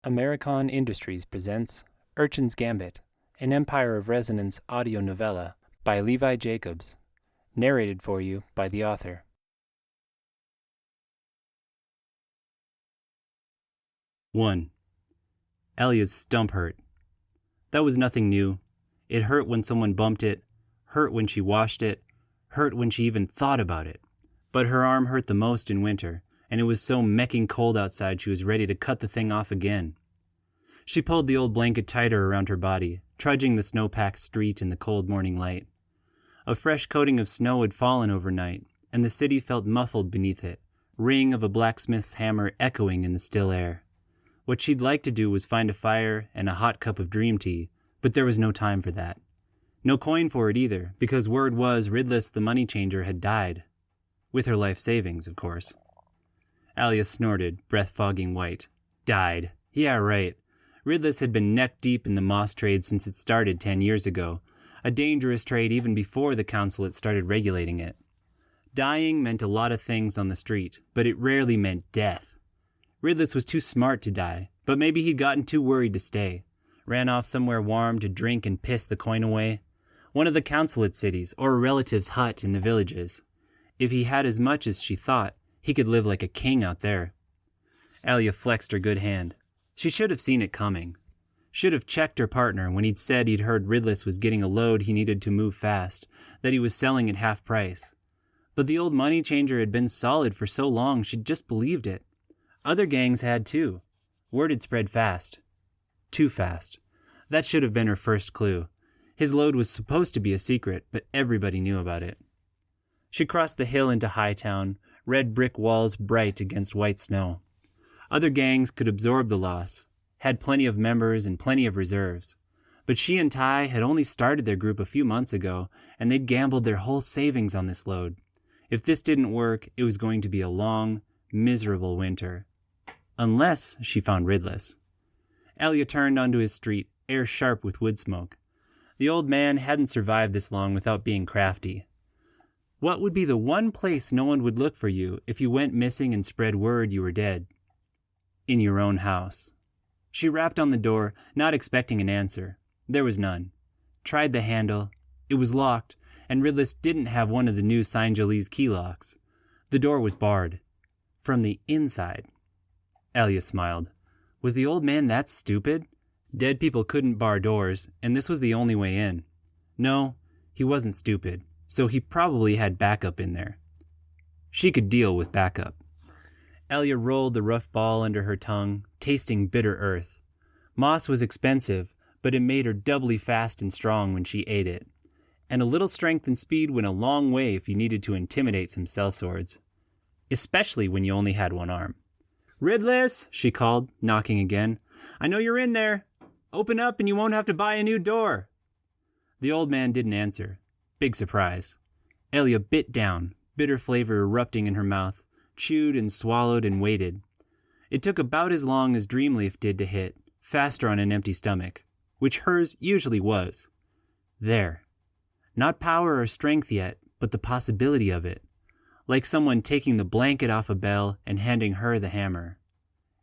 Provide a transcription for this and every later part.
Americon Industries presents Urchin's Gambit, an Empire of Resonance audio novella by Levi Jacobs, narrated for you by the author. One. Aelya's stump hurt. That was nothing new. It hurt when someone bumped it, hurt when she washed it, hurt when she even thought about it. But her arm hurt the most in winter, and it was so mecking cold outside she was ready to cut the thing off again. She pulled the old blanket tighter around her body, trudging the snow-packed street in the cold morning light. A fresh coating of snow had fallen overnight, and the city felt muffled beneath it, ring of a blacksmith's hammer echoing in the still air. What she'd like to do was find a fire and a hot cup of dream tea, but there was no time for that. No coin for it either, because word was Ridless the money changer had died. With her life savings, of course. Aelya snorted, breath fogging white. Died. Yeah, right. Ridless had been neck deep in the moss trade since it started 10 years ago, a dangerous trade even before the Councilate started regulating it. Dying meant a lot of things on the street, but it rarely meant death. Ridless was too smart to die, but maybe he'd gotten too worried to stay. Ran off somewhere warm to drink and piss the coin away. One of the Councilate cities, or a relative's hut in the villages. If he had as much as she thought, he could live like a king out there. Aelya flexed her good hand. She should have seen it coming. Should have checked her partner when he'd said he'd heard Ridless was getting a load he needed to move fast, that he was selling at half price. But the old money changer had been solid for so long she'd just believed it. Other gangs had too. Word had spread fast. Too fast. That should have been her first clue. His load was supposed to be a secret, but everybody knew about it. She crossed the hill into Hightown, red brick walls bright against white snow. Other gangs could absorb the loss, had plenty of members and plenty of reserves. But she and Ty had only started their group a few months ago, and they'd gambled their whole savings on this load. If this didn't work, it was going to be a long, miserable winter. Unless she found Ridless. Aelya turned onto his street, air sharp with wood smoke. The old man hadn't survived this long without being crafty. What would be the one place no one would look for you if you went missing and spread word you were dead? In your own house. She rapped on the door, not expecting an answer. There was none. Tried the handle. It was locked, and Ridless didn't have one of the new Saint-Gelais key locks. The door was barred. From the inside. Aelya smiled. Was the old man that stupid? Dead people couldn't bar doors, and this was the only way in. No, he wasn't stupid, so he probably had backup in there. She could deal with backup. Aelya rolled the rough ball under her tongue, tasting bitter earth. Moss was expensive, but it made her doubly fast and strong when she ate it. And a little strength and speed went a long way if you needed to intimidate some sellswords. Especially when you only had one arm. "Ridless," she called, knocking again. "I know you're in there. Open up and you won't have to buy a new door." The old man didn't answer. Big surprise. Aelya bit down, bitter flavor erupting in her mouth, chewed and swallowed and waited. It took about as long as Dreamleaf did to hit, faster on an empty stomach, which hers usually was. There. Not power or strength yet, but the possibility of it. Like someone taking the blanket off a bell and handing her the hammer.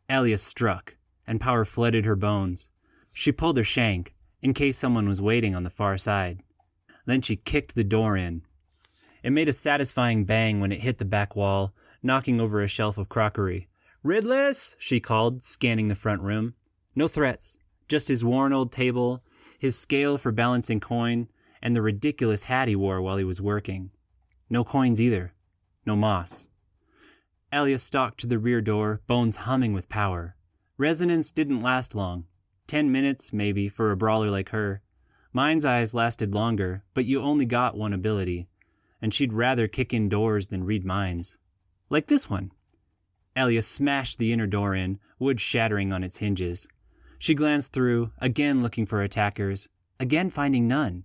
Aelya struck, and power flooded her bones. She pulled her shank, in case someone was waiting on the far side. Then she kicked the door in. It made a satisfying bang when it hit the back wall, knocking over a shelf of crockery. "Ridless!" she called, scanning the front room. No threats, just his worn old table, his scale for balancing coin, and the ridiculous hat he wore while he was working. No coins either. No moss. Aelya stalked to the rear door, bones humming with power. Resonance didn't last long. 10 minutes, maybe, for a brawler like her. Mind's eyes lasted longer, but you only got one ability. And she'd rather kick in doors than read minds. Like this one. Aelya smashed the inner door in, wood shattering on its hinges. She glanced through, again looking for attackers, again finding none.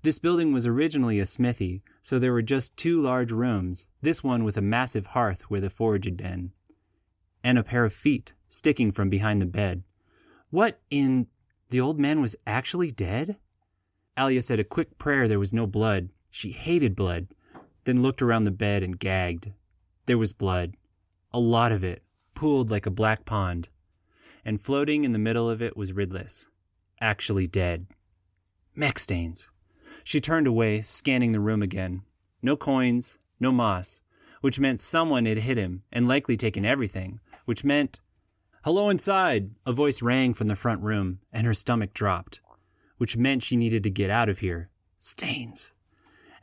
This building was originally a smithy, so there were just 2 large rooms, this one with a massive hearth where the forge had been. And a pair of feet, sticking from behind the bed. What in... The old man was actually dead? Aelya said a quick prayer there was no blood. She hated blood, then looked around the bed and gagged. There was blood. A lot of it, pooled like a black pond. and floating in the middle of it was Ridless, actually dead. Mech stains. She turned away, scanning the room again. No coins, no moss, which meant someone had hit him and likely taken everything, which meant... "Hello inside!" A voice rang from the front room, and her stomach dropped, which meant she needed to get out of here. Stains.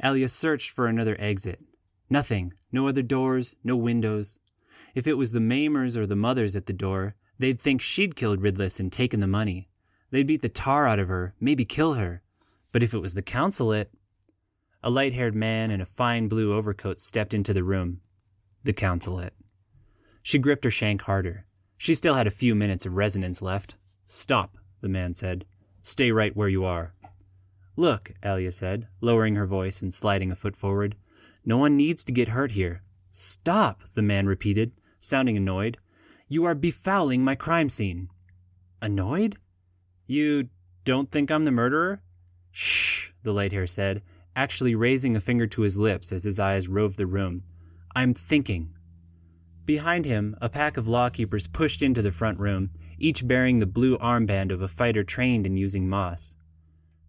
Aelya searched for another exit. Nothing. No other doors, no windows. If it was the Maimers or the mothers at the door, they'd think she'd killed Ridless and taken the money. They'd beat the tar out of her, maybe kill her. But if it was the Councilate... A light-haired man in a fine blue overcoat stepped into the room. The Councilate. She gripped her shank harder. She still had a few minutes of resonance left. "Stop," the man said. "Stay right where you are." "Look," Aelya said, lowering her voice and sliding a foot forward. "No one needs to get hurt here." "Stop," the man repeated, sounding annoyed. "You are befouling my crime scene." "Annoyed? You don't think I'm the murderer?" "Shh," the light hair said, actually raising a finger to his lips as his eyes roved the room. "I'm thinking." Behind him, a pack of lawkeepers pushed into the front room, each bearing the blue armband of a fighter trained in using moss.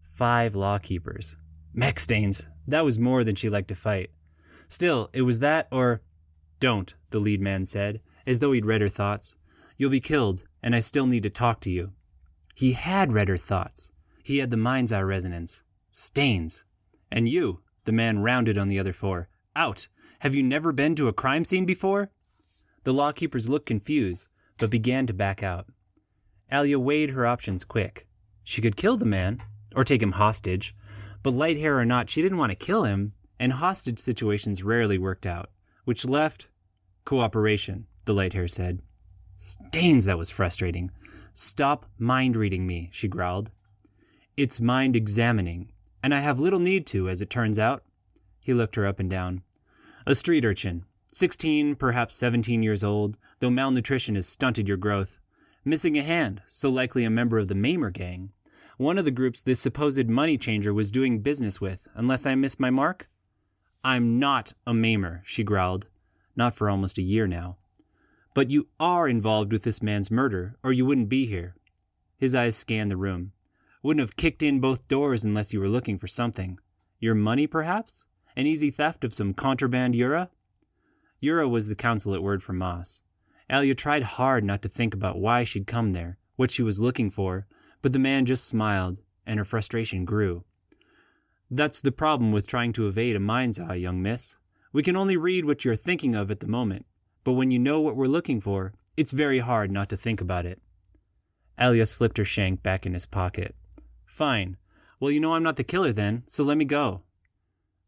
5 lawkeepers. Mech stains. That was more than she liked to fight. Still, it was that or... "Don't," the lead man said, as though he'd read her thoughts. "You'll be killed, and I still need to talk to you." He had read her thoughts. He had the mind's eye resonance. Stains. "And you," the man rounded on the other 4. "Out! Have you never been to a crime scene before?" The lawkeepers looked confused, but began to back out. Aelya weighed her options quick. She could kill the man, or take him hostage, but light hair or not, she didn't want to kill him, and hostage situations rarely worked out, which left... "Cooperation," the light hair said. Stains, that was frustrating. "Stop mind-reading me," she growled. "It's mind-examining, and I have little need to, as it turns out." He looked her up and down. "A street urchin. 16, perhaps 17 years old, though malnutrition has stunted your growth. Missing a hand, so likely a member of the Maimer gang. One of the groups this supposed money changer was doing business with, unless I missed my mark?" "I'm not a Maimer," she growled. Not for almost a year now. "But you are involved with this man's murder, or you wouldn't be here." His eyes scanned the room. "Wouldn't have kicked in both doors unless you were looking for something. Your money, perhaps? An easy theft of some contraband yura?" Yura was the Councilate word for moss. Aelya tried hard not to think about why she'd come there, what she was looking for, but the man just smiled, and her frustration grew. "That's the problem with trying to evade a mind's eye, young miss. We can only read what you're thinking of at the moment, but when you know what we're looking for, it's very hard not to think about it." Aelya slipped her shank back in his pocket. "Fine. Well, you know I'm not the killer then, so let me go."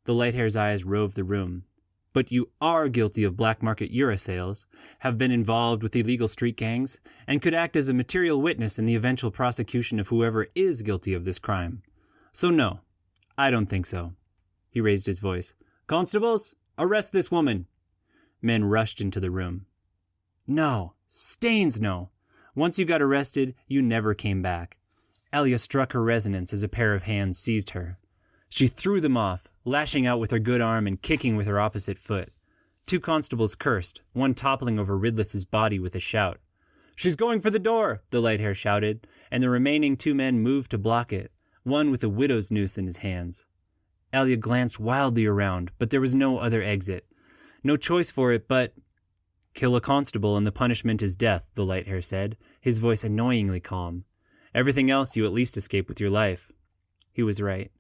The light hair's eyes roved the room. "But you are guilty of blackmarket yura sales, have been involved with illegal street gangs, and could act as a material witness in the eventual prosecution of whoever is guilty of this crime. So no, I don't think so." He raised his voice. "Constables, arrest this woman." Men rushed into the room. "No, Stains, no. Once you got arrested, you never came back." Aelya struck her resonance as a pair of hands seized her. She threw them off, lashing out with her good arm and kicking with her opposite foot. 2 constables cursed, one toppling over Ridless's body with a shout. "She's going for the door," the light hair shouted, and the remaining 2 men moved to block it, one with a widow's noose in his hands. Aelya glanced wildly around, but there was no other exit. No choice for it but... "Kill a constable and the punishment is death," the light hair said, his voice annoyingly calm. "Everything else you at least escape with your life." He was right.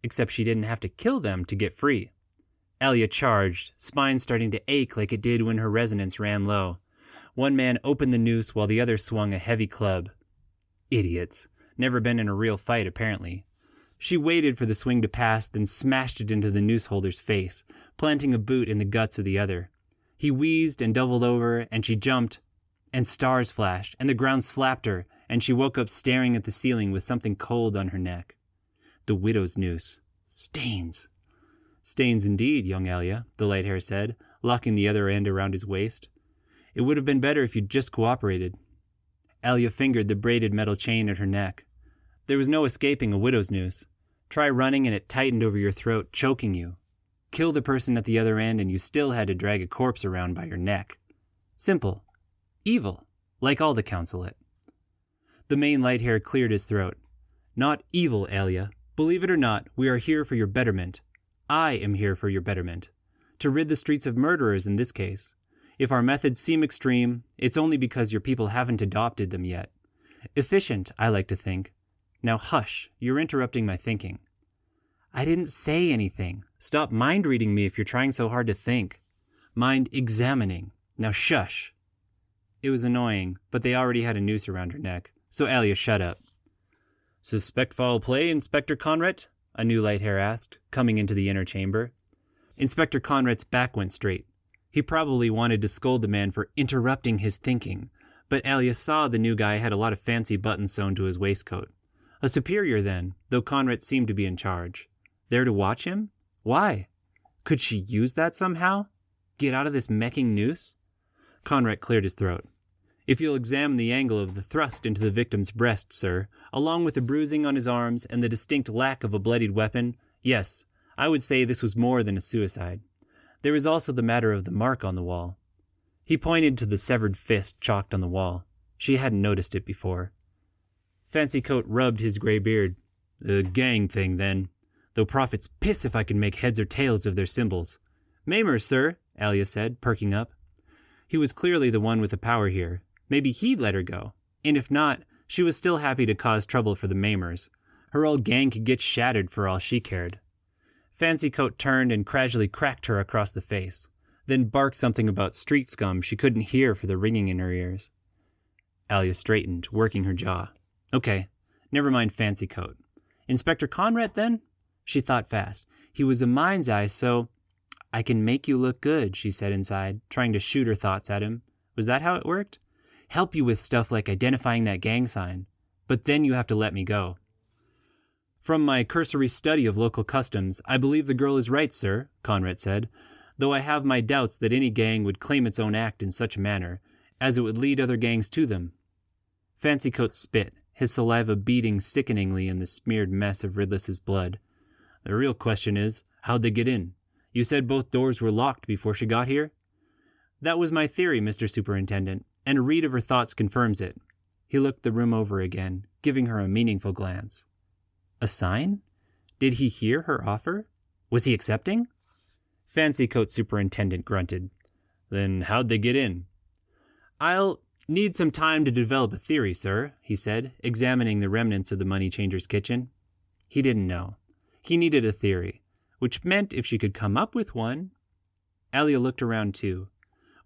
Except she didn't have to kill them to get free. Aelya charged, spine starting to ache like it did when her resonance ran low. One man opened the noose while the other swung a heavy club. Idiots. Never been in a real fight, apparently. She waited for the swing to pass, then smashed it into the noose holder's face, planting a boot in the guts of the other. He wheezed and doubled over, and she jumped, and stars flashed, and the ground slapped her, and she woke up staring at the ceiling with something cold on her neck. The widow's noose. Stains. "Stains indeed, young Aelya," the light hair said, locking the other end around his waist. "It would have been better if you'd just cooperated." Aelya fingered the braided metal chain at her neck. There was no escaping a widow's noose. Try running and it tightened over your throat, choking you. Kill the person at the other end and you still had to drag a corpse around by your neck. Simple. Evil. Like all the Councilate. The main light hair cleared his throat. Not evil, Aelya. Believe it or not, we are here for your betterment. I am here for your betterment. To rid the streets of murderers in this case. If our methods seem extreme, it's only because your people haven't adopted them yet. Efficient, I like to think. Now hush, you're interrupting my thinking. I didn't say anything. Stop mind-reading me if you're trying so hard to think. Mind-examining. Now shush. It was annoying, but they already had a noose around her neck, so Aelya shut up. Suspect foul play, Inspector Conrad? A new light hair asked, coming into the inner chamber. Inspector Conrad's back went straight. He probably wanted to scold the man for interrupting his thinking, but Aelya saw the new guy had a lot of fancy buttons sewn to his waistcoat. A superior then, though Conrad seemed to be in charge. There to watch him? Why? Could she use that somehow? Get out of this mecking noose? Conrad cleared his throat. If you'll examine the angle of the thrust into the victim's breast, sir, along with the bruising on his arms and the distinct lack of a bloodied weapon, yes, I would say this was more than a suicide. There is also the matter of the mark on the wall. He pointed to the severed fist chalked on the wall. She hadn't noticed it before. Fancy Coat rubbed his gray beard. A gang thing, then. Though prophets piss if I can make heads or tails of their symbols. Maimers, sir, Aelya said, perking up. He was clearly the one with the power here. Maybe he'd let her go. And if not, she was still happy to cause trouble for the Maimers. Her old gang could get shattered for all she cared. Fancy Coat turned and casually cracked her across the face, then barked something about street scum she couldn't hear for the ringing in her ears. Aelya straightened, working her jaw. Okay, never mind Fancy Coat. Inspector Conrad, then? She thought fast. He was a mind's eye, so... I can make you look good, she said inside, trying to shoot her thoughts at him. Was that how it worked? Help you with stuff like identifying that gang sign. But then you have to let me go. From my cursory study of local customs, I believe the girl is right, sir, Conrad said, though I have my doubts that any gang would claim its own act in such a manner, as it would lead other gangs to them. Fancy Coat spit, his saliva beading sickeningly in the smeared mess of Ridless's blood. The real question is, how'd they get in? You said both doors were locked before she got here? That was my theory, Mr. Superintendent, and a read of her thoughts confirms it. He looked the room over again, giving her a meaningful glance. A sign? Did he hear her offer? Was he accepting? Fancy Coat Superintendent grunted. Then how'd they get in? I'll need some time to develop a theory, sir, he said, examining the remnants of the money changer's kitchen. He didn't know. He needed a theory, which meant if she could come up with one... Aelya looked around too.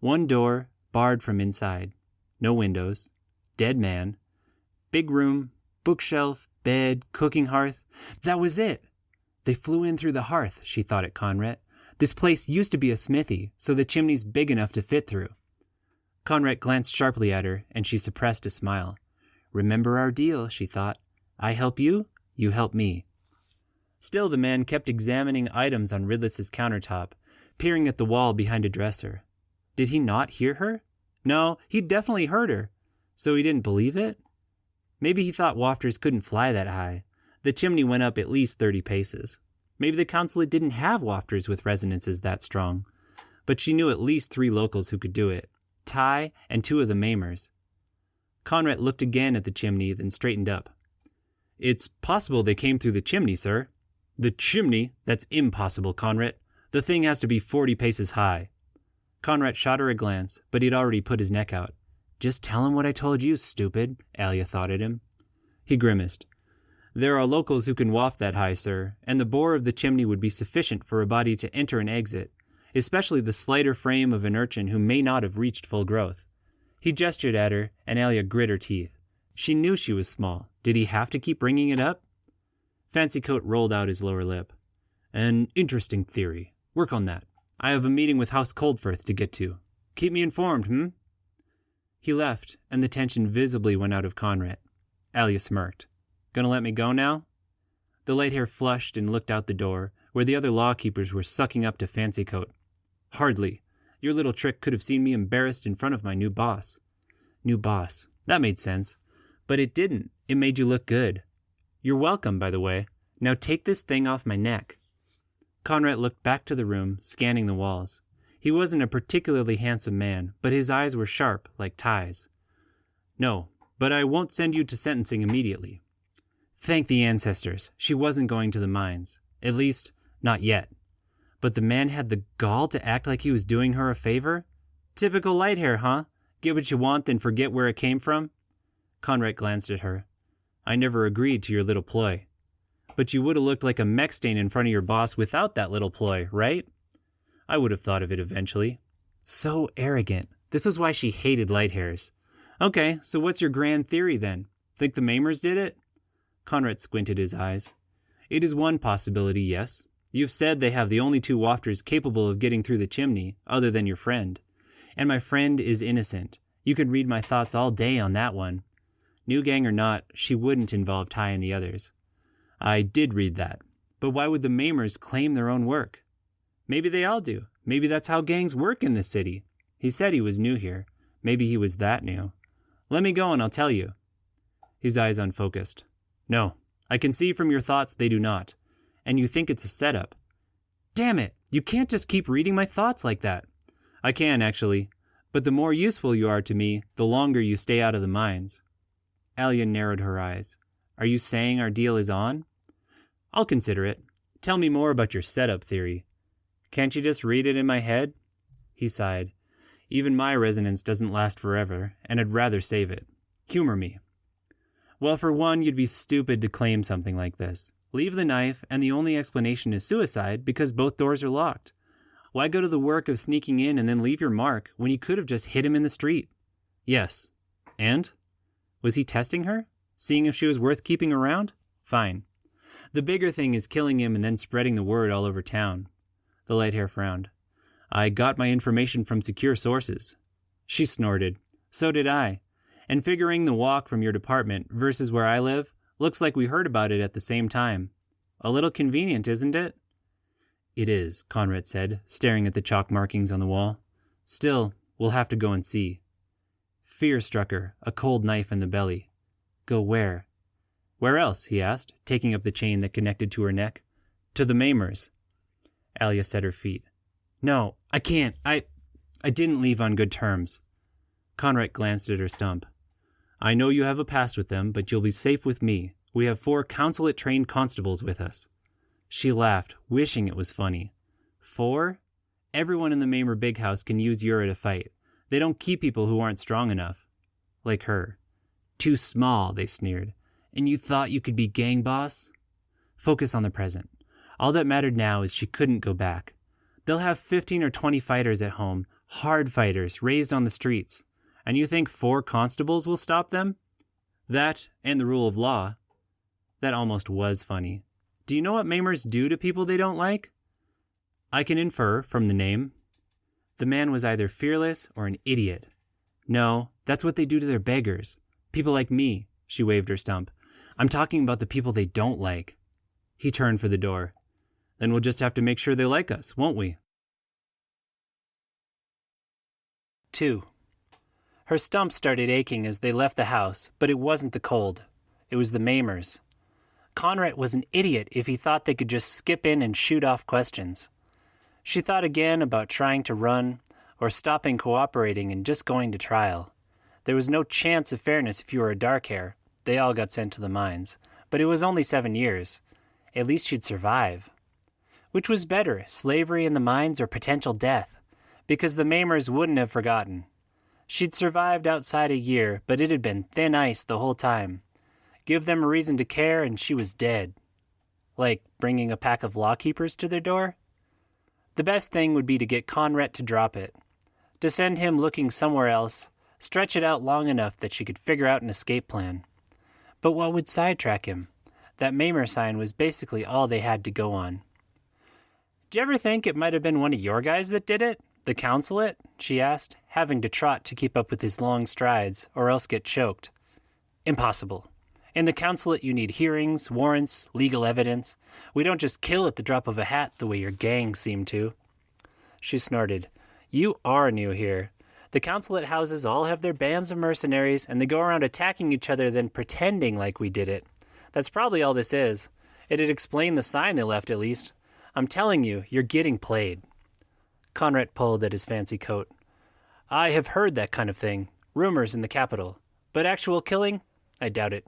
One door, barred from inside. No windows. Dead man. Big room, bookshelf, bed, cooking hearth. That was it! They flew in through the hearth, she thought at Conrad. This place used to be a smithy, so the chimney's big enough to fit through. Conrad glanced sharply at her, and she suppressed a smile. Remember our deal, she thought. I help you, you help me. Still the man kept examining items on Ridless's countertop, peering at the wall behind a dresser. Did he not hear her? No, he definitely heard her. So he didn't believe it? Maybe he thought wafters couldn't fly that high. The chimney went up at least 30 paces. Maybe the Councilate didn't have wafters with resonances that strong. But she knew at least 3 locals who could do it. Ty and 2 of the Maimers. Conrad looked again at the chimney, then straightened up. It's possible they came through the chimney, sir. The chimney? That's impossible, Conrad. The thing has to be 40 paces high. Conrad shot her a glance, but he'd already put his neck out. Just tell him what I told you, stupid, Aelya thought at him. He grimaced. There are locals who can waft that high, sir, and the bore of the chimney would be sufficient for a body to enter and exit, especially the slighter frame of an urchin who may not have reached full growth. He gestured at her, and Aelya grit her teeth. She knew she was small. Did he have to keep bringing it up? Fancy Coat rolled out his lower lip. An interesting theory. Work on that. I have a meeting with House Coldforth to get to. Keep me informed, He left, and the tension visibly went out of Conrad. Aelya smirked. Gonna let me go now? The light hair flushed and looked out the door, where the other lawkeepers were sucking up to Fancy Coat. Hardly. Your little trick could have seen me embarrassed in front of my new boss. New boss. That made sense. But it didn't. It made you look good. You're welcome, by the way. Now take this thing off my neck. Conrad looked back to the room, scanning the walls. He wasn't a particularly handsome man, but his eyes were sharp, like Ty's. No, but I won't send you to sentencing immediately. Thank the ancestors. She wasn't going to the mines. At least, not yet. But the man had the gall to act like he was doing her a favor? Typical light hair, huh? Get what you want, then forget where it came from? Conrad glanced at her. I never agreed to your little ploy. But you would have looked like a mech stain in front of your boss without that little ploy, right? I would have thought of it eventually. So arrogant. This was why she hated light hairs. Okay, so what's your grand theory then? Think the Maimers did it? Conrad squinted his eyes. It is one possibility, yes. You've said they have the only two wafters capable of getting through the chimney, other than your friend. And my friend is innocent. You could read my thoughts all day on that one. New gang or not, she wouldn't involve Ty and the others. I did read that. But why would the Maimers claim their own work? Maybe they all do. Maybe that's how gangs work in this city. He said he was new here. Maybe he was that new. Let me go and I'll tell you. His eyes unfocused. No, I can see from your thoughts they do not. And you think it's a setup. Damn it, you can't just keep reading my thoughts like that. I can, actually. But the more useful you are to me, the longer you stay out of the mines. Aelya narrowed her eyes. Are you saying our deal is on? I'll consider it. Tell me more about your setup theory. Can't you just read it in my head? He sighed. Even my resonance doesn't last forever, and I'd rather save it. Humor me. Well, for one, you'd be stupid to claim something like this. Leave the knife, and the only explanation is suicide because both doors are locked. Why go to the work of sneaking in and then leave your mark when you could have just hit him in the street? Yes. And? Was he testing her? Seeing if she was worth keeping around? Fine. The bigger thing is killing him and then spreading the word all over town. The light hair frowned. I got my information from secure sources. She snorted. So did I. And figuring the walk from your department versus where I live, looks like we heard about it at the same time. A little convenient, isn't it? It is, Conrad said, staring at the chalk markings on the wall. Still, we'll have to go and see. Fear struck her, a cold knife in the belly. Go where? Where else? He asked, taking up the chain that connected to her neck. To the Maimers. Aelya set her feet. No, I can't. I didn't leave on good terms. Conrad glanced at her stump. I know you have a past with them, but you'll be safe with me. We have 4 Councilate-trained constables with us. She laughed, wishing it was funny. 4? Everyone in the Maimer Big House can use Yura to fight. They don't keep people who aren't strong enough. Like her. Too small, they sneered. And you thought you could be gang boss? Focus on the present. All that mattered now is she couldn't go back. They'll have 15 or 20 fighters at home, hard fighters, raised on the streets. And you think 4 constables will stop them? That, and the rule of law. That almost was funny. Do you know what Maimers do to people they don't like? I can infer from the name. The man was either fearless or an idiot. No, that's what they do to their beggars. People like me, she waved her stump. I'm talking about the people they don't like. He turned for the door. Then we'll just have to make sure they like us, won't we? 2. Her stump started aching as they left the house, but it wasn't the cold. It was the Maimers. Conrad was an idiot if he thought they could just skip in and shoot off questions. She thought again about trying to run, or stopping cooperating and just going to trial. There was no chance of fairness if you were a dark hair. They all got sent to the mines. But it was only 7 years. At least she'd survive. Which was better, slavery in the mines or potential death? Because the Maimers wouldn't have forgotten. She'd survived outside a year, but it had been thin ice the whole time. Give them a reason to care and she was dead. Like bringing a pack of lawkeepers to their door? The best thing would be to get Conrad to drop it. To send him looking somewhere else, stretch it out long enough that she could figure out an escape plan. But what would sidetrack him? That Maimer sign was basically all they had to go on. Do you ever think it might have been one of your guys that did it? The Councilate? She asked, having to trot to keep up with his long strides, or else get choked. Impossible. In the Councilate you need hearings, warrants, legal evidence. We don't just kill at the drop of a hat the way your gang seem to. She snorted. You are new here. The Councilate houses all have their bands of mercenaries, and they go around attacking each other then pretending like we did it. That's probably all this is. It'd explain the sign they left at least. I'm telling you, you're getting played. Conrad pulled at his fancy coat. I have heard that kind of thing. Rumors in the capital. But actual killing? I doubt it.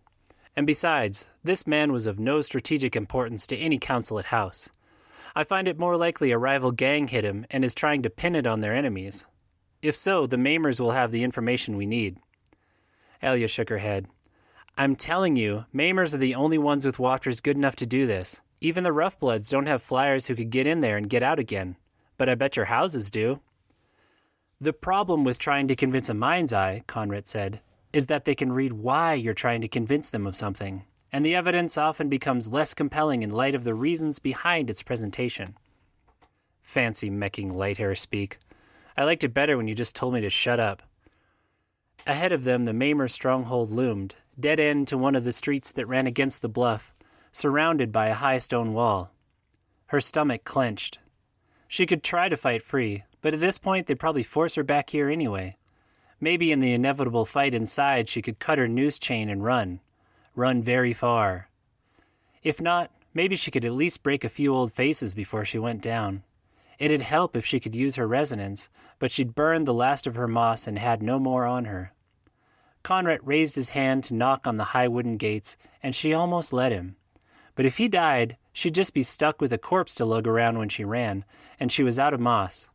And besides, this man was of no strategic importance to any Councilate house. I find it more likely a rival gang hit him and is trying to pin it on their enemies. If so, the Maimers will have the information we need. Aelya shook her head. I'm telling you, Maimers are the only ones with wafters good enough to do this. Even the Roughbloods don't have flyers who could get in there and get out again. But I bet your houses do. The problem with trying to convince a mind's eye, Conrad said, is that they can read why you're trying to convince them of something, and the evidence often becomes less compelling in light of the reasons behind its presentation. Fancy mecking Lighthair speak. I liked it better when you just told me to shut up. Ahead of them, the Maimer stronghold loomed, dead end to one of the streets that ran against the bluff, surrounded by a high stone wall. Her stomach clenched. She could try to fight free, but at this point they'd probably force her back here anyway. Maybe in the inevitable fight inside she could cut her noose chain and run. Run very far. If not, maybe she could at least break a few old faces before she went down. It'd help if she could use her resonance, but she'd burned the last of her moss and had no more on her. Conrad raised his hand to knock on the high wooden gates, and she almost let him. But if he died, she'd just be stuck with a corpse to lug around when she ran, and she was out of moss.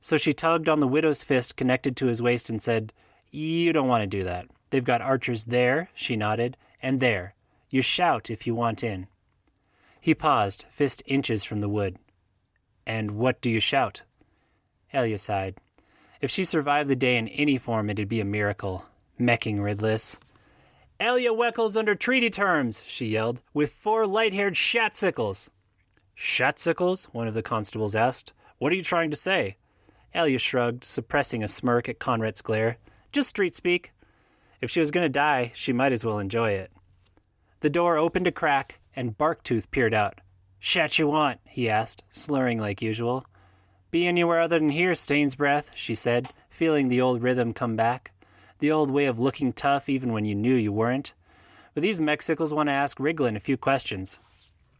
So she tugged on the widow's fist connected to his waist and said, You don't want to do that. They've got archers there, she nodded, and there. You shout if you want in. He paused, fist inches from the wood. And what do you shout? Aelya sighed. If she survived the day in any form, it'd be a miracle. Mecking Ridless. Aelya Weckles under treaty terms, she yelled, with 4 light-haired shatsickles. Shatsickles? One of the constables asked. What are you trying to say? Aelya shrugged, suppressing a smirk at Conrad's glare. Just street speak. If she was going to die, she might as well enjoy it. The door opened a crack, and Barktooth peered out. Shat you want? He asked, slurring like usual. Be anywhere other than here, Stain's Breath, she said, feeling the old rhythm come back. The old way of looking tough even when you knew you weren't. But these Mexicals want to ask Riglin a few questions.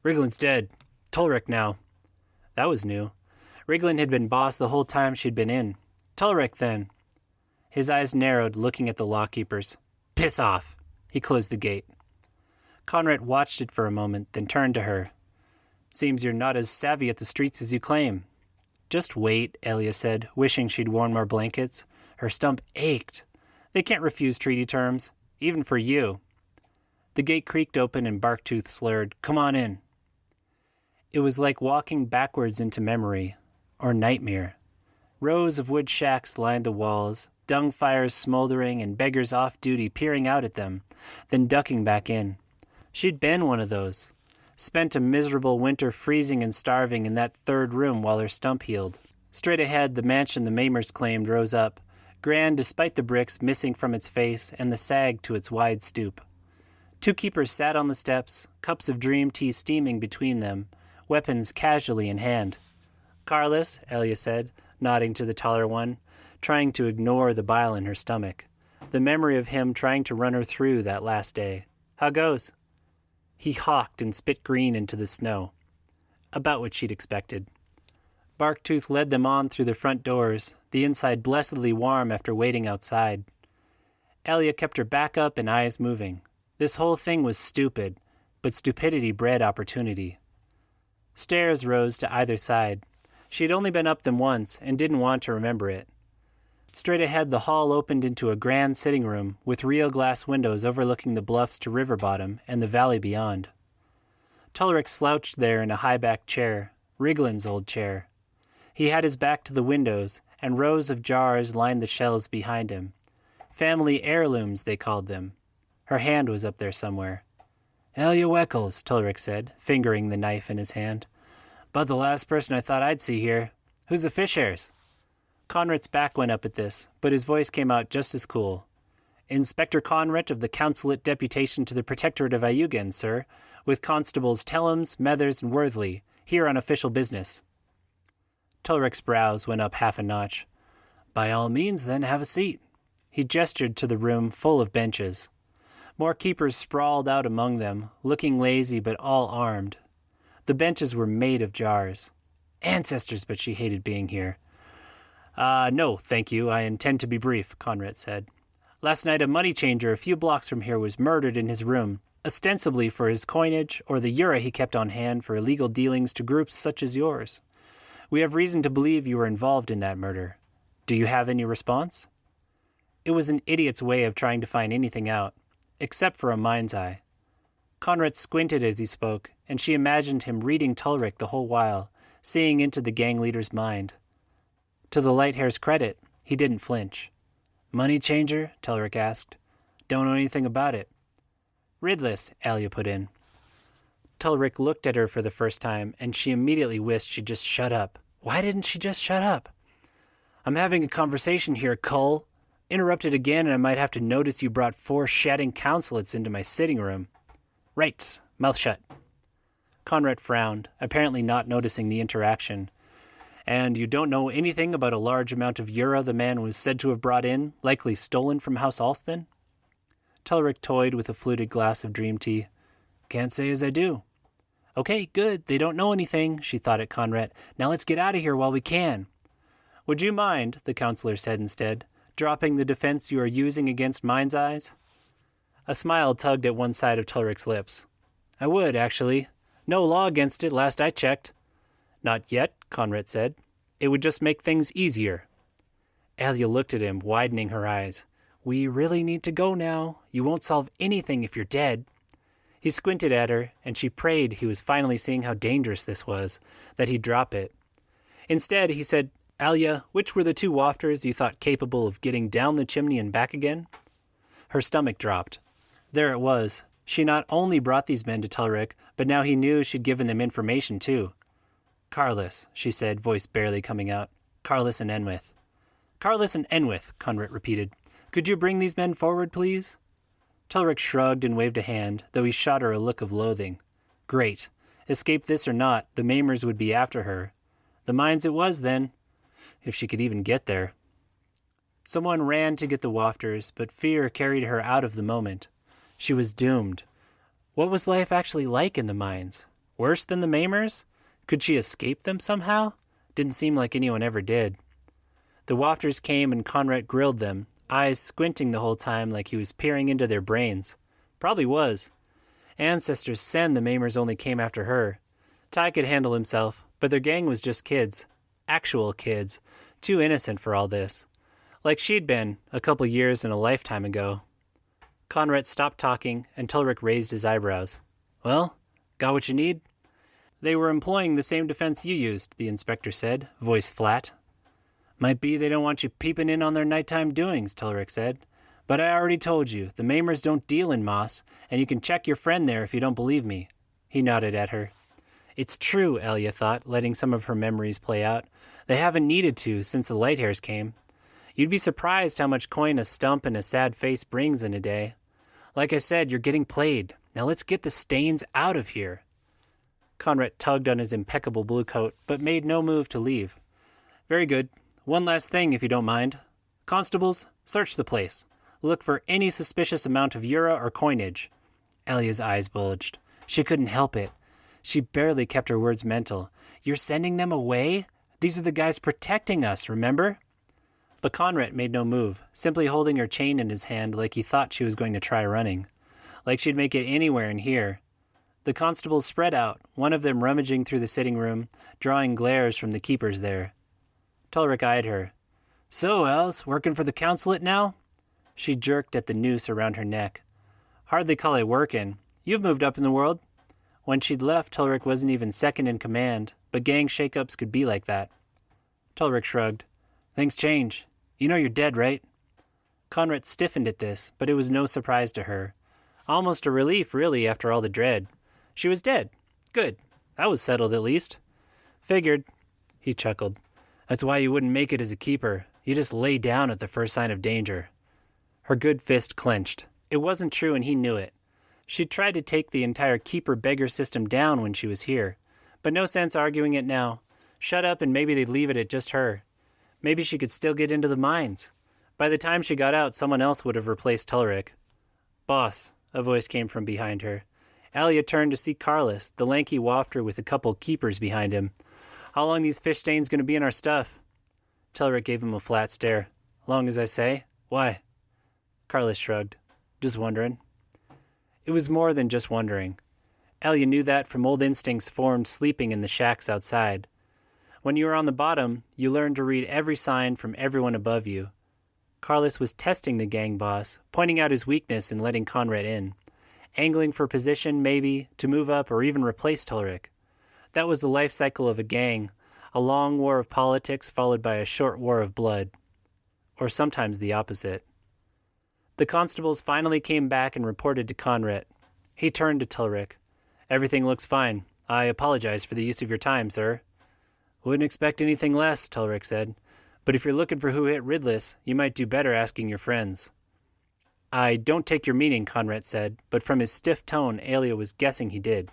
Riglin's dead. Tulrik now. That was new. Riglin had been boss the whole time she'd been in. Tulrik, then. His eyes narrowed, looking at the lawkeepers. Piss off. He closed the gate. Conrad watched it for a moment, then turned to her. Seems you're not as savvy at the streets as you claim. Just wait, Aelya said, wishing she'd worn more blankets. Her stump ached. They can't refuse treaty terms, even for you. The gate creaked open and Barktooth slurred, Come on in. It was like walking backwards into memory, or nightmare. Rows of wood shacks lined the walls, dung fires smoldering and beggars off duty peering out at them, then ducking back in. She'd been one of those. Spent a miserable winter freezing and starving in that third room while her stump healed. Straight ahead, the mansion the Maimers claimed rose up, grand despite the bricks missing from its face and the sag to its wide stoop. 2 keepers sat on the steps, cups of dream tea steaming between them, weapons casually in hand. Carlos, Aelya said, nodding to the taller one, trying to ignore the bile in her stomach. The memory of him trying to run her through that last day. How goes? He hawked and spit green into the snow. About what she'd expected. Barktooth led them on through the front doors, the inside blessedly warm after waiting outside. Aelya kept her back up and eyes moving. This whole thing was stupid, but stupidity bred opportunity. Stairs rose to either side. She had only been up them once and didn't want to remember it. Straight ahead, the hall opened into a grand sitting room with real glass windows overlooking the bluffs to river bottom and the valley beyond. Tulrik slouched there in a high-backed chair, Riglin's old chair. He had his back to the windows, and rows of jars lined the shelves behind him. Family heirlooms, they called them. Her hand was up there somewhere. Aelya Weckles, Tulrik said, fingering the knife in his hand. But the last person I thought I'd see here. Who's the fish hairs? Conrad's back went up at this, but his voice came out just as cool. Inspector Conrad of the Councilate Deputation to the Protectorate of Ayugan, sir, with Constables Tellums, Methers, and Worthley, here on official business. Tulrik's brows went up half a notch. By all means, then, have a seat. He gestured to the room full of benches. More keepers sprawled out among them, looking lazy but all armed. The benches were made of jars. Ancestors, but she hated being here. No, thank you. I intend to be brief, Conrad said. Last night a money changer a few blocks from here was murdered in his room, ostensibly for his coinage or the yura he kept on hand for illegal dealings to groups such as yours. We have reason to believe you were involved in that murder. Do you have any response?" It was an idiot's way of trying to find anything out, except for a mind's eye. Conrad squinted as he spoke, and she imagined him reading Tulrik the whole while, seeing into the gang leader's mind. To the light hair's credit, he didn't flinch. "Money changer?" Tulrik asked. "Don't know anything about it." "Ridless," Aelya put in. Tulrik looked at her for the first time, and she immediately wished she'd just shut up. Why didn't she just shut up? "I'm having a conversation here, Cull. Interrupted again, and I might have to notice you brought 4 shatting councilates into my sitting room." "Right. Mouth shut." Conrad frowned, apparently not noticing the interaction. "And you don't know anything about a large amount of yura the man was said to have brought in, likely stolen from House Alston?" Tulrik toyed with a fluted glass of dream tea. "Can't say as I do." "Okay, good. They don't know anything," she thought at Conrad. "Now let's get out of here while we can." "Would you mind," the counselor said instead, "dropping the defense you are using against Mind's Eyes?" A smile tugged at one side of Tulrik's lips. "I would, actually. No law against it, last I checked." "Not yet," Conrad said. "It would just make things easier." Aelya looked at him, widening her eyes. "We really need to go now. You won't solve anything if you're dead." He squinted at her, and she prayed he was finally seeing how dangerous this was, that he'd drop it. Instead, he said, "Aelya, which were the 2 wafters you thought capable of getting down the chimney and back again?" Her stomach dropped. There it was. She not only brought these men to Tulrik, but now he knew she'd given them information too. "Carless," she said, voice barely coming out. "Carless and Enwith." "Carless and Enwith," Conrad repeated. "Could you bring these men forward, please?" Tulrik shrugged and waved a hand, though he shot her a look of loathing. Great. Escape this or not, the Maimers would be after her. The mines it was, then. If she could even get there. Someone ran to get the wafters, but fear carried her out of the moment. She was doomed. What was life actually like in the mines? Worse than the Maimers? Could she escape them somehow? Didn't seem like anyone ever did. The wafters came and Conrad grilled them, eyes squinting the whole time like he was peering into their brains. Probably was. Ancestors send the Maimers only came after her. Ty could handle himself, but their gang was just kids. Actual kids. Too innocent for all this. Like she'd been, a couple years and a lifetime ago. Conrad stopped talking, and Tulrik raised his eyebrows. "Well, got what you need?" "They were employing the same defense you used," the inspector said, voice flat. "Might be they don't want you peeping in on their nighttime doings," Tulrik said. "But I already told you, the Maimers don't deal in moss, and you can check your friend there if you don't believe me." He nodded at her. "It's true," Aelya thought, letting some of her memories play out. "They haven't needed to since the Lighthairs came. You'd be surprised how much coin a stump and a sad face brings in a day. Like I said, you're getting played. Now let's get the stains out of here." Conrad tugged on his impeccable blue coat, but made no move to leave. "Very good. One last thing, if you don't mind. Constables, search the place. Look for any suspicious amount of yura or coinage." Aelya's eyes bulged. She couldn't help it. She barely kept her words mental. "You're sending them away? These are the guys protecting us, remember?" But Conrad made no move, simply holding her chain in his hand like he thought she was going to try running. Like she'd make it anywhere in here. The constables spread out, one of them rummaging through the sitting room, drawing glares from the keepers there. Tulrik eyed her. "So, Els, working for the Councilate now?" She jerked at the noose around her neck. "Hardly call it working. You've moved up in the world." When she'd left, Tulrik wasn't even second in command, but gang shakeups could be like that. Tulrik shrugged. "Things change. You know you're dead, right?" Conrad stiffened at this, but it was no surprise to her. Almost a relief, really, after all the dread. She was dead. Good. That was settled, at least. "Figured." He chuckled. "That's why you wouldn't make it as a keeper. You just lay down at the first sign of danger." Her good fist clenched. It wasn't true, and he knew it. She'd tried to take the entire keeper-beggar system down when she was here. But no sense arguing it now. Shut up and maybe they'd leave it at just her. Maybe she could still get into the mines. By the time she got out, someone else would have replaced Tulrik. "Boss," a voice came from behind her. Aelya turned to see Carlos, the lanky wafter with a couple keepers behind him. "How long these fish stains going to be in our stuff?" Tulrik gave him a flat stare. "Long as I say. Why?" Carlos shrugged. Just wondering. It was more than just wondering. Aelya knew that from old instincts formed sleeping in the shacks outside. When you were on the bottom, you learned to read every sign from everyone above you. Carlos was testing the gang boss, pointing out his weakness and letting Conrad in. Angling for position, maybe, to move up or even replace Tulrik. That was the life cycle of a gang, a long war of politics followed by a short war of blood. Or sometimes the opposite. The constables finally came back and reported to Conrad. He turned to Tulrik. Everything looks fine. I apologize for the use of your time, sir. Wouldn't expect anything less, Tulrik said. But if you're looking for who hit Ridless, you might do better asking your friends. I don't take your meaning, Conrad said, but from his stiff tone, Aelya was guessing he did.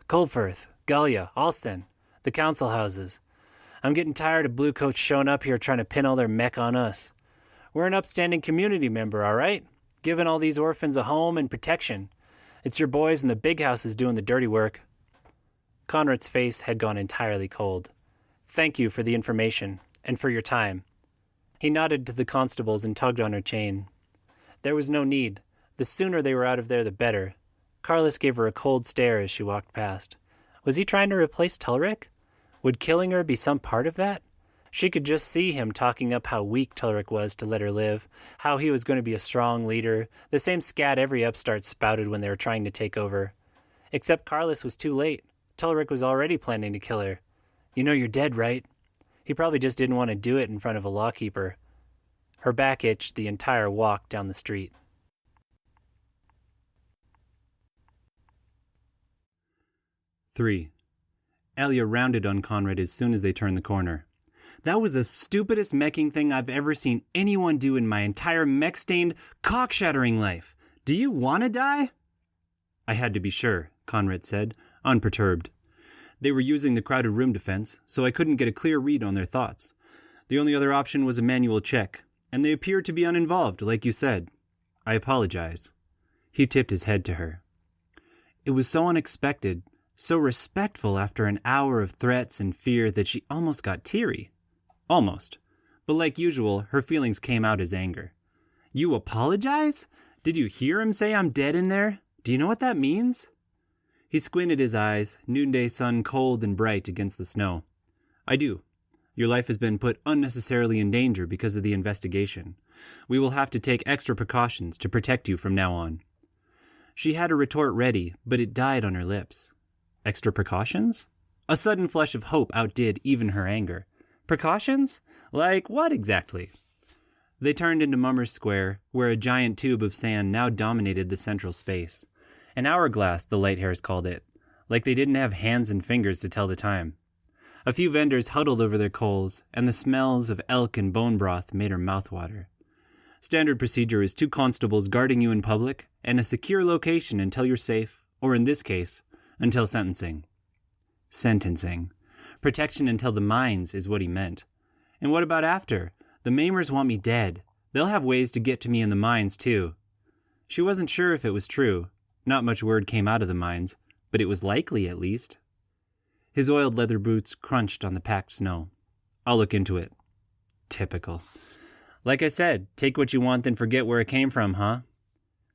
Coldfirth, Gallia, Alston, the council houses. I'm getting tired of bluecoats showing up here trying to pin all their mech on us. We're an upstanding community member, all right? Giving all these orphans a home and protection. It's your boys in the big houses doing the dirty work. Conrad's face had gone entirely cold. Thank you for the information, and for your time. He nodded to the constables and tugged on her chain. There was no need. The sooner they were out of there, the better. Carlos gave her a cold stare as she walked past. Was he trying to replace Tulrik? Would killing her be some part of that? She could just see him talking up how weak Tulrik was to let her live, how he was going to be a strong leader, the same scat every upstart spouted when they were trying to take over. Except Carlos was too late. Tulrik was already planning to kill her. You know you're dead, right? He probably just didn't want to do it in front of a lawkeeper. Her back itched the entire walk down the street. Three. Aelya rounded on Conrad as soon as they turned the corner. That was the stupidest meching thing I've ever seen anyone do in my entire mech-stained, cock-shattering life. Do you want to die? I had to be sure, Conrad said, unperturbed. They were using the crowded room defense, so I couldn't get a clear read on their thoughts. The only other option was a manual check, and they appeared to be uninvolved, like you said. I apologize. He tipped his head to her. It was so unexpected, so respectful after an hour of threats and fear that she almost got teary. Almost. But like usual, her feelings came out as anger. You apologize? Did you hear him say I'm dead in there? Do you know what that means? He squinted his eyes, noonday sun cold and bright against the snow. I do. Your life has been put unnecessarily in danger because of the investigation. We will have to take extra precautions to protect you from now on. She had a retort ready, but it died on her lips. Extra precautions? A sudden flush of hope outdid even her anger. Precautions? Like what exactly? They turned into Mummers Square, where a giant tube of sand now dominated the central space. An hourglass, the light hairs called it, like they didn't have hands and fingers to tell the time. A few vendors huddled over their coals, and the smells of elk and bone broth made her mouth water. Standard procedure is 2 constables guarding you in public, and a secure location until you're safe, or in this case, until sentencing. Sentencing. Protection until the mines is what he meant. And what about after? The Maimers want me dead. They'll have ways to get to me in the mines, too. She wasn't sure if it was true. Not much word came out of the mines, but it was likely at least. His oiled leather boots crunched on the packed snow. I'll look into it. Typical. Like I said, take what you want, then forget where it came from, huh?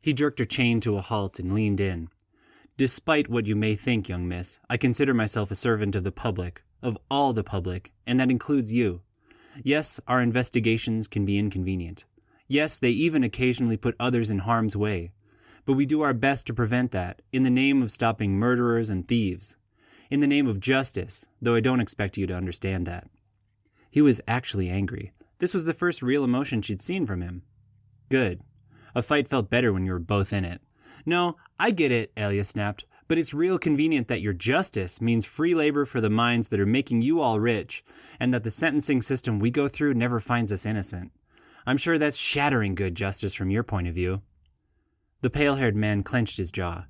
He jerked her chain to a halt and leaned in. Despite what you may think, young miss, I consider myself a servant of the public, of all the public, and that includes you. Yes, our investigations can be inconvenient. Yes, they even occasionally put others in harm's way. But we do our best to prevent that, in the name of stopping murderers and thieves. In the name of justice, though I don't expect you to understand that. He was actually angry. This was the first real emotion she'd seen from him. Good. A fight felt better when you were both in it. No, I get it, Aelya snapped, but it's real convenient that your justice means free labor for the minds that are making you all rich, and that the sentencing system we go through never finds us innocent. I'm sure that's shattering good justice from your point of view. The pale-haired man clenched his jaw.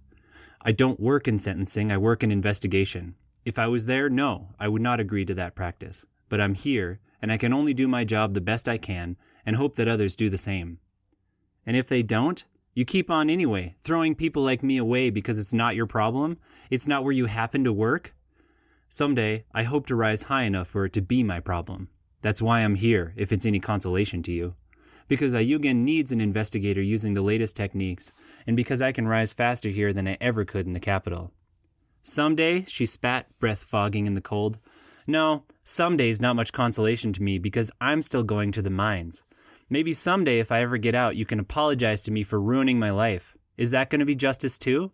I don't work in sentencing, I work in investigation. If I was there, no, I would not agree to that practice. But I'm here, and I can only do my job the best I can, and hope that others do the same. And if they don't, you keep on anyway, throwing people like me away because it's not your problem? It's not where you happen to work? Someday, I hope to rise high enough for it to be my problem. That's why I'm here, if it's any consolation to you. because Ayugen needs an investigator using the latest techniques, and because I can rise faster here than I ever could in the capital. Someday, she spat, breath fogging in the cold. No, someday's not much consolation to me because I'm still going to the mines. Maybe someday if I ever get out, you can apologize to me for ruining my life. Is that going to be justice too?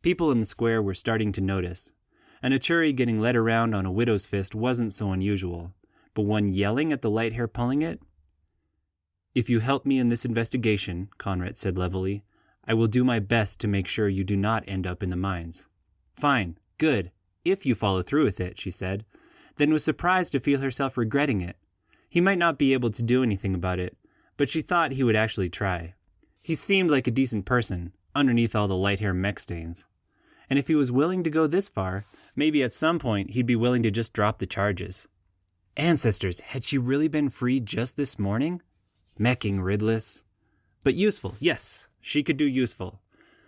People in the square were starting to notice. An Achuri getting led around on a widow's fist wasn't so unusual, but one yelling at the light hair pulling it? If you help me in this investigation, Conrad said levelly, I will do my best to make sure you do not end up in the mines. Fine, good, if you follow through with it, she said, then was surprised to feel herself regretting it. He might not be able to do anything about it, but she thought he would actually try. He seemed like a decent person, underneath all the light hair mech stains. And if he was willing to go this far, maybe at some point he'd be willing to just drop the charges. Ancestors, had she really been freed just this morning? Meching Ridless. But useful, yes, she could do useful.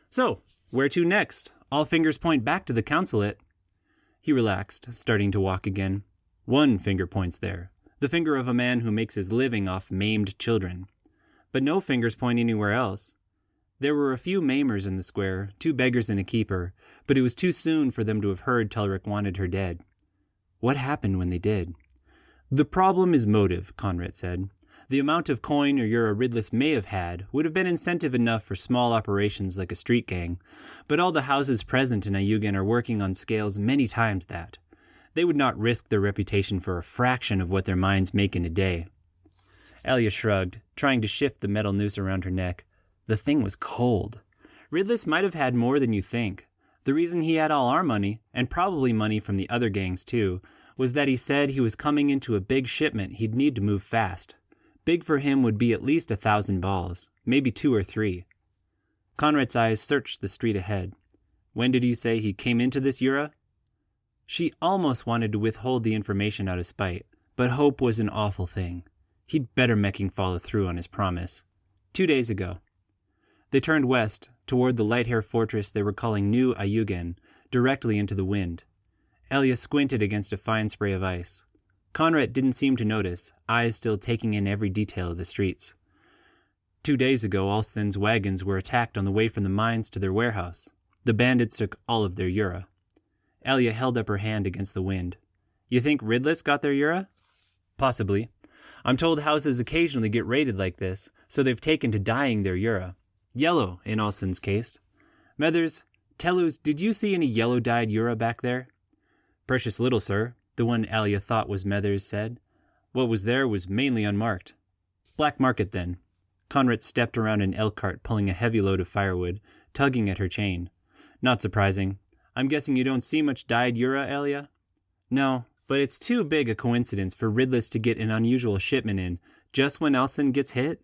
So, where to next? All fingers point back to the Councilate. He relaxed, starting to walk again. One finger points there, the finger of a man who makes his living off maimed children. But no fingers point anywhere else. There were a few maimers in the square, 2 beggars and a keeper, but it was too soon for them to have heard Telric wanted her dead. What happened when they did? The problem is motive, Conrad said. The amount of coin Yura Ridless may have had would have been incentive enough for small operations like a street gang, but all the houses present in Ayugen are working on scales many times that. They would not risk their reputation for a fraction of what their mines make in a day. Aelya shrugged, trying to shift the metal noose around her neck. The thing was cold. Ridless might have had more than you think. The reason he had all our money, and probably money from the other gangs too, was that he said he was coming into a big shipment he'd need to move fast. Big for him would be at least 1,000 balls, maybe 2 or 3. Conrad's eyes searched the street ahead. When did you say he came into this Yura? She almost wanted to withhold the information out of spite, but hope was an awful thing. He'd better mecking follow through on his promise. 2 days ago. They turned west, toward the light hair fortress they were calling New Ayugen, directly into the wind. Aelya squinted against a fine spray of ice. Conrad didn't seem to notice, eyes still taking in every detail of the streets. 2 days ago, Alsthen's wagons were attacked on the way from the mines to their warehouse. The bandits took all of their Yura. Aelya held up her hand against the wind. You think Ridless got their Yura? Possibly. I'm told houses occasionally get raided like this, so they've taken to dyeing their Yura. Yellow, in Alsthen's case. Methers, Telus, did you see any yellow-dyed Yura back there? Precious little, sir. The one Aelya thought was Methers said. What was there was mainly unmarked. Blackmarket, then. Conrad stepped around an elk cart pulling a heavy load of firewood, tugging at her chain. Not surprising. I'm guessing you don't see much dyed Yura, Aelya? No, but it's too big a coincidence for Ridless to get an unusual shipment in just when Alsthen gets hit.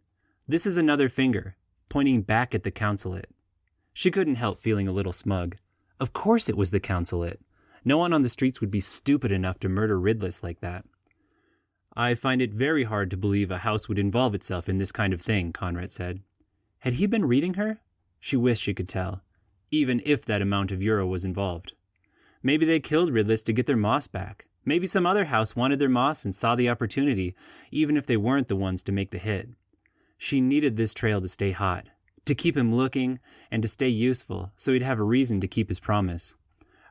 This is another finger, pointing back at the Councilate. She couldn't help feeling a little smug. Of course it was the Councilate. No one on the streets would be stupid enough to murder Ridless like that. I find it very hard to believe a house would involve itself in this kind of thing, Conrad said. Had he been reading her? She wished she could tell, even if that amount of Yura was involved. Maybe they killed Ridless to get their moss back. Maybe some other house wanted their moss and saw the opportunity, even if they weren't the ones to make the hit. She needed this trail to stay hot, to keep him looking, and to stay useful, so he'd have a reason to keep his promise.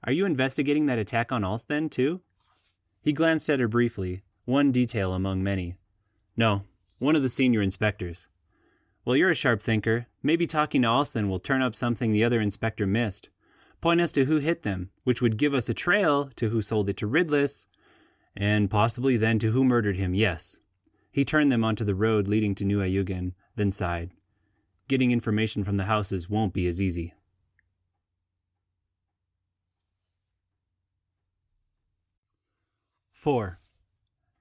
Are you investigating that attack on Alsthen, too? He glanced at her briefly, one detail among many. No, one of the senior inspectors. Well, you're a sharp thinker. Maybe talking to Alsthen will turn up something the other inspector missed. Point us to who hit them, which would give us a trail to who sold it to Ridless, and possibly then to who murdered him, yes. He turned them onto the road leading to New Ayugen, then sighed. Getting information from the houses won't be as easy. 4.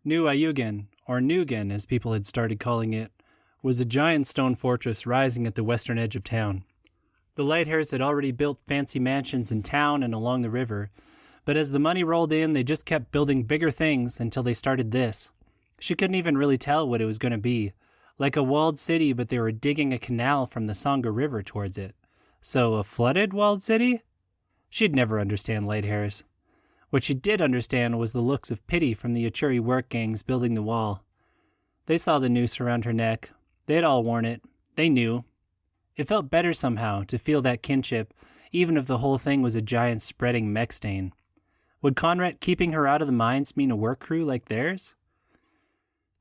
New Ayugen, or Nugen as people had started calling it, was a giant stone fortress rising at the western edge of town. The Lighthairs had already built fancy mansions in town and along the river, but as the money rolled in, they just kept building bigger things until they started this. She couldn't even really tell what it was going to be. Like a walled city, but they were digging a canal from the Sangha River towards it. So a flooded walled city? She'd never understand Lighthairs. What she did understand was the looks of pity from the Achuri work gangs building the wall. They saw the noose around her neck, They'd all worn it. They knew. It felt better somehow to feel that kinship, even if the whole thing was a giant spreading mech stain. Would Conrad keeping her out of the mines mean a work crew like theirs?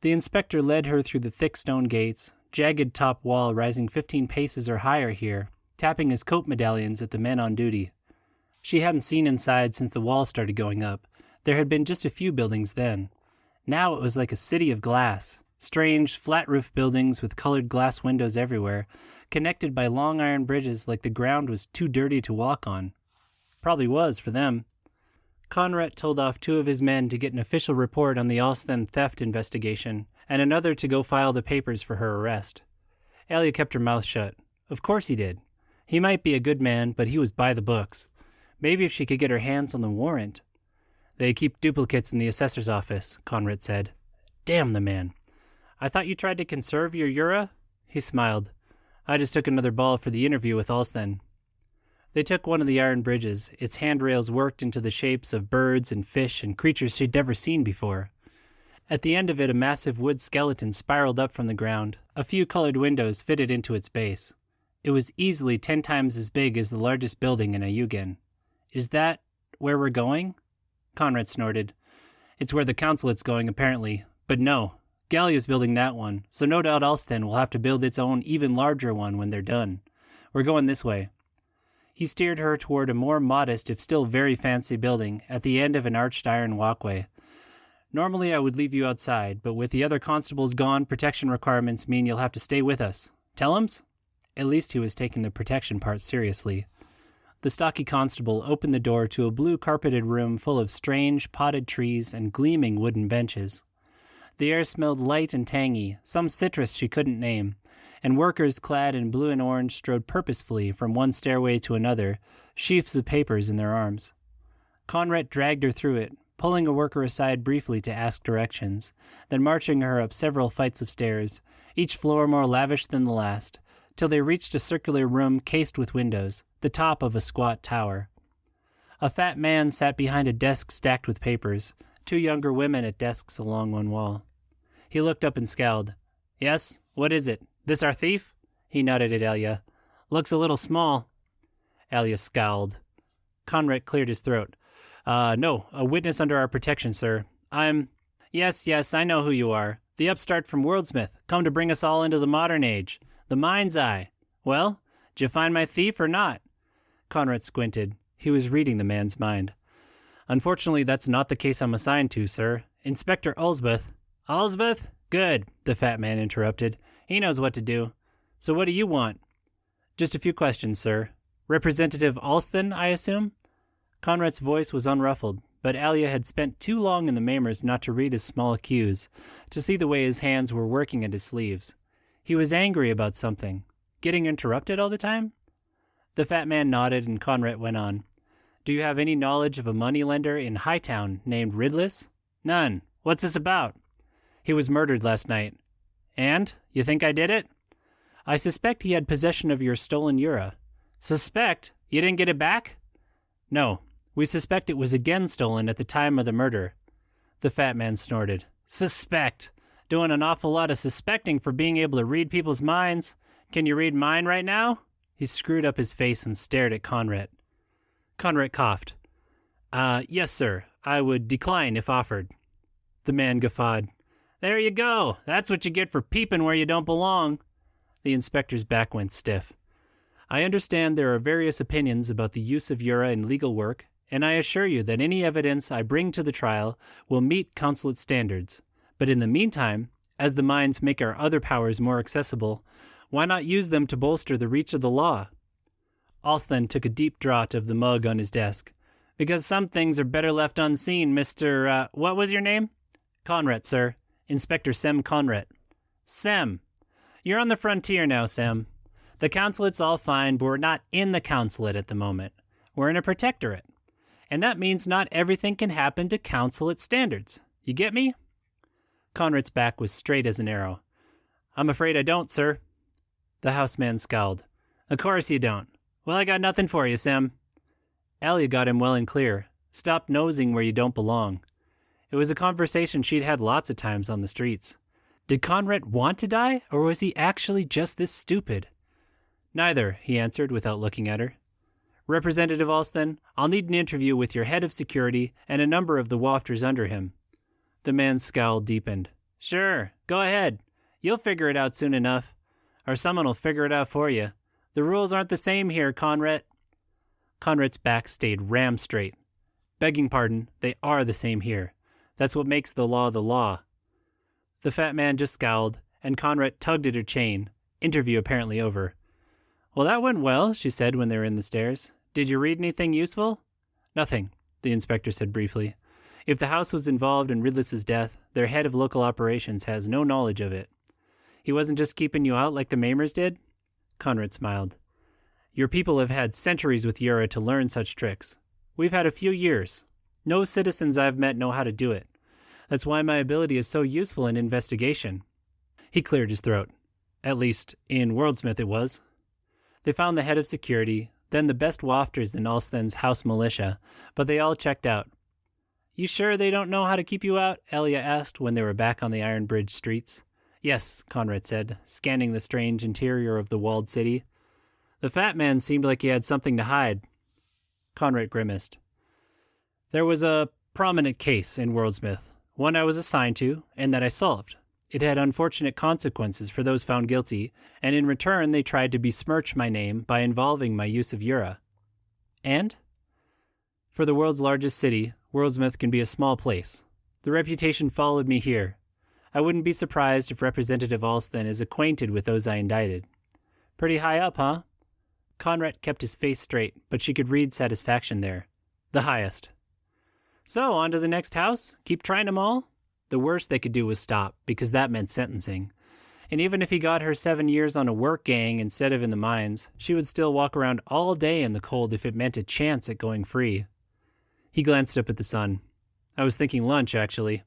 The inspector led her through the thick stone gates, jagged top wall rising 15 paces or higher here, tapping his coat medallions at the men on duty. She hadn't seen inside since the wall started going up. There had been just a few buildings then. Now it was like a city of glass, strange, flat-roof buildings with colored glass windows everywhere, connected by long iron bridges like the ground was too dirty to walk on. Probably was for them. Conrad told off 2 of his men to get an official report on the Alston theft investigation, and another to go file the papers for her arrest. Aelya kept her mouth shut. Of course he did. He might be a good man, but he was by the books. Maybe if she could get her hands on the warrant. They keep duplicates in the assessor's office, Conrad said. Damn the man. I thought you tried to conserve your yura? He smiled. I just took another ball for the interview with Alston. They took one of the iron bridges, its handrails worked into the shapes of birds and fish and creatures she'd never seen before. At the end of it, a massive wood skeleton spiraled up from the ground. A few colored windows fitted into its base. It was easily 10 times as big as the largest building in Ayugan. Is that where we're going? Conrad snorted. It's where the Councilate's going, apparently. But no, Gallia's building that one, so no doubt Alston will have to build its own even larger one when they're done. We're going this way. He steered her toward a more modest, if still very fancy building, at the end of an arched iron walkway. Normally I would leave you outside, but with the other constables gone, protection requirements mean you'll have to stay with us. Tellums? At least he was taking the protection part seriously. The stocky constable opened the door to a blue-carpeted room full of strange, potted trees and gleaming wooden benches. The air smelled light and tangy, some citrus she couldn't name, and workers clad in blue and orange strode purposefully from one stairway to another, sheafs of papers in their arms. Conrad dragged her through it, pulling a worker aside briefly to ask directions, then marching her up several flights of stairs, each floor more lavish than the last, till they reached a circular room cased with windows, the top of a squat tower. A fat man sat behind a desk stacked with papers, 2 younger women at desks along one wall. He looked up and scowled. Yes, what is it? This our thief? He nodded at Aelya. Looks a little small. Aelya scowled. Conrad cleared his throat. No, a witness under our protection, sir. Yes, I know who you are. The upstart from Worldsmith, come to bring us all into the modern age. The mind's eye. Well, did you find my thief or not? Conrad squinted. He was reading the man's mind. Unfortunately, that's not the case I'm assigned to, sir. Inspector Ulsbeth. Ulsbeth? Good, the fat man interrupted. He knows what to do. So what do you want? Just a few questions, sir. Representative Alston, I assume? Conrad's voice was unruffled, but Aelya had spent too long in the Mamers not to read his small cues, to see the way his hands were working at his sleeves. He was angry about something. Getting interrupted all the time? The fat man nodded and Conrad went on. Do you have any knowledge of a moneylender in Hightown named Ridless? None. What's this about? He was murdered last night. And? You think I did it? I suspect he had possession of your stolen yura. Suspect? You didn't get it back? No. We suspect it was again stolen at the time of the murder. The fat man snorted. Suspect. Doing an awful lot of suspecting for being able to read people's minds. Can you read mine right now? He screwed up his face and stared at Conrad. Conrad coughed. Yes, sir. I would decline if offered. The man guffawed. There you go. That's what you get for peeping where you don't belong. The inspector's back went stiff. I understand there are various opinions about the use of yura in legal work, and I assure you that any evidence I bring to the trial will meet Councilate standards. But in the meantime, as the mines make our other powers more accessible, why not use them to bolster the reach of the law? Alston took a deep draught of the mug on his desk. Because some things are better left unseen, Mr. What was your name? Conrad, sir. Inspector Sem Conrad. Sem. You're on the frontier now, Sem. The Councilate's all fine, but we're not in the Councilate at the moment. We're in a protectorate. And that means not everything can happen to Councilate standards. You get me? Conrad's back was straight as an arrow. I'm afraid I don't, sir. The houseman scowled. Of course you don't. Well, I got nothing for you, Sem. Aelya got him well and clear. Stop nosing where you don't belong. It was a conversation she'd had lots of times on the streets. Did Conrad want to die, or was he actually just this stupid? Neither, he answered without looking at her. Representative Alston, I'll need an interview with your head of security and a number of the wafters under him. The man's scowl deepened. Sure, go ahead. You'll figure it out soon enough. Or someone will figure it out for you. The rules aren't the same here, Conrad. Conrad's back stayed ram straight. Begging pardon, they are the same here. That's what makes the law the law. The fat man just scowled, and Conrad tugged at her chain, interview apparently over. Well, that went well, she said when they were in the stairs. Did you read anything useful? Nothing, the inspector said briefly. If the house was involved in Ridless's death, their head of local operations has no knowledge of it. He wasn't just keeping you out like the Mamers did? Conrad smiled. Your people have had centuries with Yura to learn such tricks. We've had a few years. No citizens I've met know how to do it. That's why my ability is so useful in investigation. He cleared his throat. At least, in Worldsmith it was. They found the head of security, then the best wafters in Alsten's house militia, but they all checked out. You sure they don't know how to keep you out? Aelya asked when they were back on the Iron Bridge streets. Yes, Conrad said, scanning the strange interior of the walled city. The fat man seemed like he had something to hide. Conrad grimaced. There was a prominent case in Worldsmith, one I was assigned to, and that I solved. It had unfortunate consequences for those found guilty, and in return they tried to besmirch my name by involving my use of yura. And? For the world's largest city, Worldsmith can be a small place. The reputation followed me here. I wouldn't be surprised if Representative Alston is acquainted with those I indicted. Pretty high up, huh? Conrad kept his face straight, but she could read satisfaction there. The highest. So, on to the next house? Keep trying them all? The worst they could do was stop, because that meant sentencing. And even if he got her 7 years on a work gang instead of in the mines, she would still walk around all day in the cold if it meant a chance at going free. He glanced up at the sun. I was thinking lunch, actually.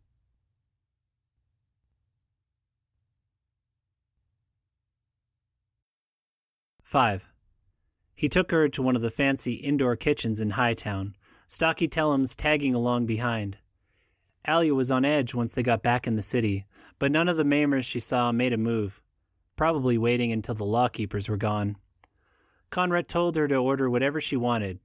Five. He took her to one of the fancy indoor kitchens in Hightown, stocky Tellums tagging along behind. Aelya was on edge once they got back in the city, but none of the Mamers she saw made a move, probably waiting until the lawkeepers were gone. Conrad told her to order whatever she wanted.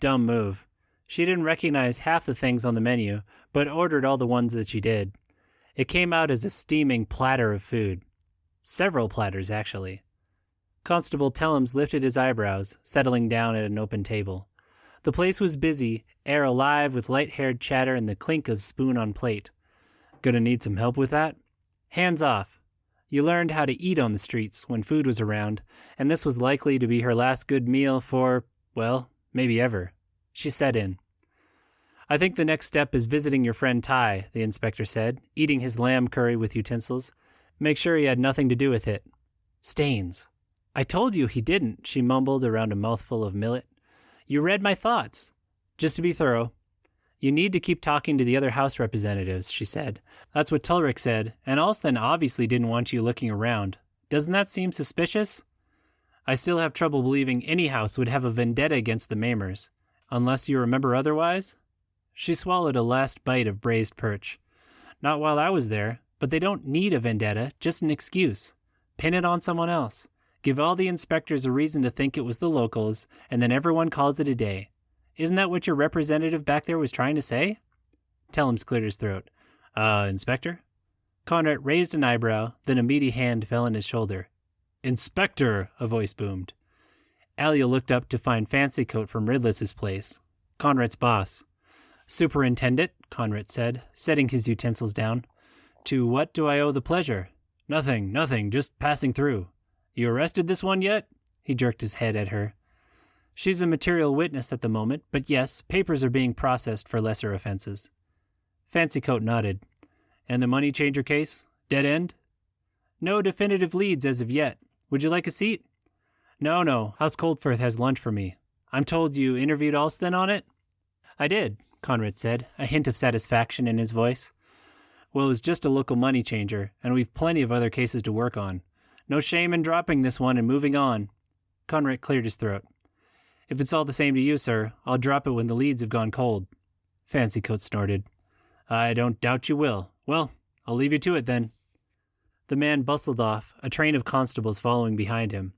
Dumb move. She didn't recognize half the things on the menu, but ordered all the ones that she did. It came out as a steaming platter of food. Several platters, actually. Constable Tellums lifted his eyebrows, settling down at an open table. The place was busy, air alive with light-haired chatter and the clink of spoon on plate. Gonna need some help with that? Hands off. You learned how to eat on the streets when food was around, and this was likely to be her last good meal for, well, maybe ever. She set in. I think the next step is visiting your friend Ty, the inspector said, eating his lamb curry with utensils. Make sure he had nothing to do with it. Stains. I told you he didn't, she mumbled around a mouthful of millet. You read my thoughts. Just to be thorough. You need to keep talking to the other House representatives, she said. That's what Tulric said, and Alston obviously didn't want you looking around. Doesn't that seem suspicious? I still have trouble believing any house would have a vendetta against the Mamers. Unless you remember otherwise? She swallowed a last bite of braised perch. Not while I was there, but they don't need a vendetta, just an excuse. Pin it on someone else. Give all the inspectors a reason to think it was the locals, and then everyone calls it a day. Isn't that what your representative back there was trying to say? Tellums cleared his throat. Inspector? Conrad raised an eyebrow, then a meaty hand fell on his shoulder. Inspector, a voice boomed. Aelya looked up to find Fancy Coat from Ridless's place, Conrad's boss. Superintendent, Conrad said, setting his utensils down. To what do I owe the pleasure? Nothing, just passing through. You arrested this one yet? He jerked his head at her. She's a material witness at the moment, but yes, papers are being processed for lesser offenses. Fancy Coat nodded. And the money changer case? Dead end? No definitive leads as of yet. Would you like a seat? No, House Coldforth has lunch for me. I'm told you interviewed Alston on it? I did, Conrad said, a hint of satisfaction in his voice. Well, it was just a local money changer, and we've plenty of other cases to work on. No shame in dropping this one and moving on. Conrad cleared his throat. If it's all the same to you, sir, I'll drop it when the leads have gone cold. Fancy Coat snorted. I don't doubt you will. Well, I'll leave you to it then. The man bustled off, a train of constables following behind him.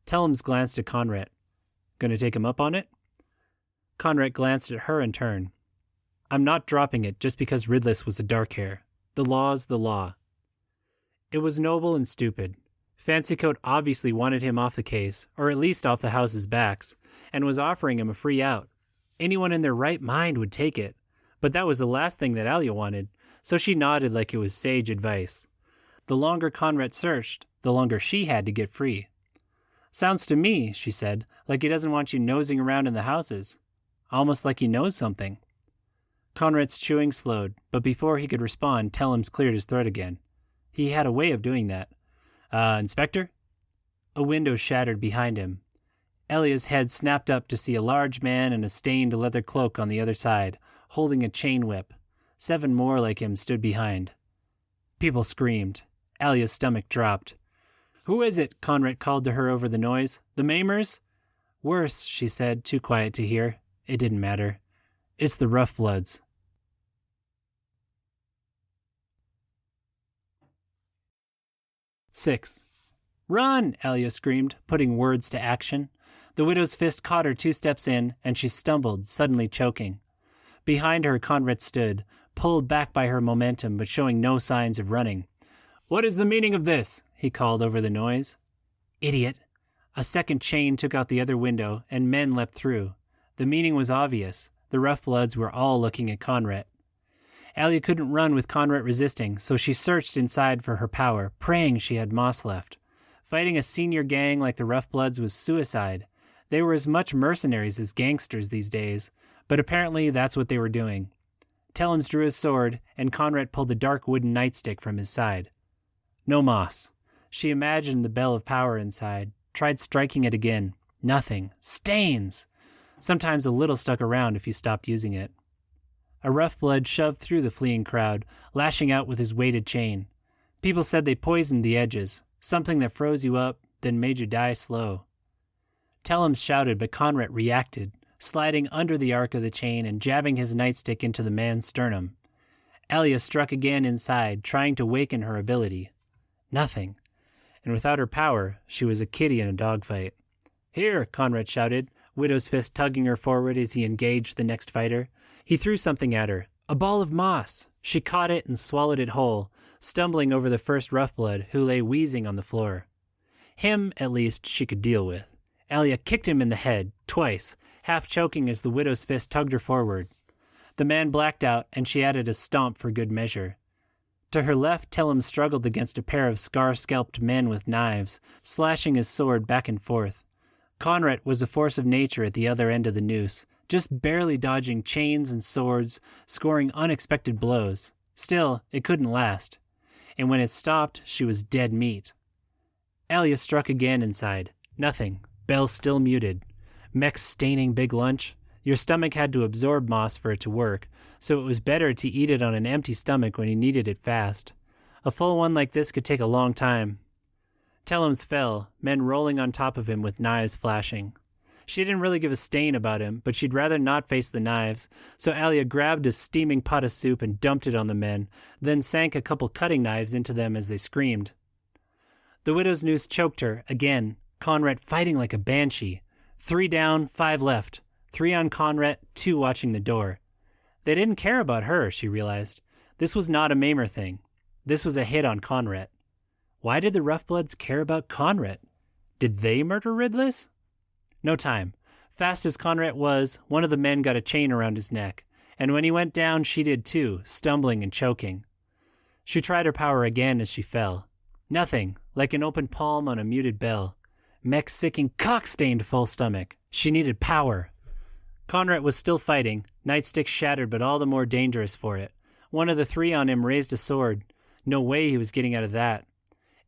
Tellums glanced at Conrad. Gonna take him up on it? Conrad glanced at her in turn. I'm not dropping it just because Ridless was a dark hair. The law's the law. It was noble and stupid. Fancycoat obviously wanted him off the case, or at least off the house's backs, and was offering him a free out. Anyone in their right mind would take it, but that was the last thing that Aelya wanted, so she nodded like it was sage advice. The longer Conrad searched, the longer she had to get free. Sounds to me, she said, like he doesn't want you nosing around in the houses. Almost like he knows something. Conrad's chewing slowed, but before he could respond, Tellums cleared his throat again. He had a way of doing that. Inspector? A window shattered behind him. Aelya's head snapped up to see a large man in a stained leather cloak on the other side, holding a chain whip. 7 more like him stood behind. People screamed. Aelya's stomach dropped. Who is it? Conrad called to her over the noise. The Maimers? Worse, she said, too quiet to hear. It didn't matter. It's the Rough Bloods. Six. Run! Aelya screamed, putting words to action. The widow's fist caught her 2 steps in, and she stumbled, suddenly choking. Behind her, Conrad stood, pulled back by her momentum, but showing no signs of running. What is the meaning of this? He called over the noise. Idiot. A second chain took out the other window, and men leapt through. The meaning was obvious. The Rough Bloods were all looking at Conrad. Aelya couldn't run with Conrad resisting, so she searched inside for her power, praying she had moss left. Fighting a senior gang like the Rough Bloods was suicide. They were as much mercenaries as gangsters these days, but apparently that's what they were doing. Tellums drew his sword, and Conrad pulled the dark wooden nightstick from his side. No moss. She imagined the bell of power inside, tried striking it again. Nothing. Stains! Sometimes a little stuck around if you stopped using it. A Rough Blood shoved through the fleeing crowd, lashing out with his weighted chain. People said they poisoned the edges, something that froze you up, then made you die slow. Tellums shouted, but Conrad reacted, sliding under the arc of the chain and jabbing his nightstick into the man's sternum. Aelya struck again inside, trying to waken her ability. Nothing. And without her power, she was a kitty in a dogfight. Here, Conrad shouted, Widow's fist tugging her forward as he engaged the next fighter. He threw something at her, a ball of moss. She caught it and swallowed it whole, stumbling over the first Rough Blood, who lay wheezing on the floor. Him, at least, she could deal with. Aelya kicked him in the head, twice, half choking as the Widow's fist tugged her forward. The man blacked out, and she added a stomp for good measure. To her left, Tellums struggled against a pair of scar-scalped men with knives, slashing his sword back and forth. Conrad was a force of nature at the other end of the noose, just barely dodging chains and swords, scoring unexpected blows. Still, it couldn't last. And when it stopped, she was dead meat. Aelya struck again inside. Nothing. Bell still muted. Mech staining big lunch. Your stomach had to absorb moss for it to work, so it was better to eat it on an empty stomach when you needed it fast. A full one like this could take a long time. Tellums fell, men rolling on top of him with knives flashing. She didn't really give a stain about him, but she'd rather not face the knives, so Aelya grabbed a steaming pot of soup and dumped it on the men, then sank a couple cutting knives into them as they screamed. The widow's noose choked her, again, Conrad fighting like a banshee. 3 down, 5 left. 3 on Conrad, 2 watching the door. They didn't care about her, she realized. This was not a Maimer thing. This was a hit on Conrad. Why did the Rough Bloods care about Conrad? Did they murder Ridless? No time. Fast as Conrad was, one of the men got a chain around his neck, and when he went down, she did too, stumbling and choking. She tried her power again as she fell. Nothing, like an open palm on a muted bell. Mech's sicking cock-stained full stomach. She needed power. Conrad was still fighting, nightstick shattered but all the more dangerous for it. One of the 3 on him raised a sword. No way he was getting out of that.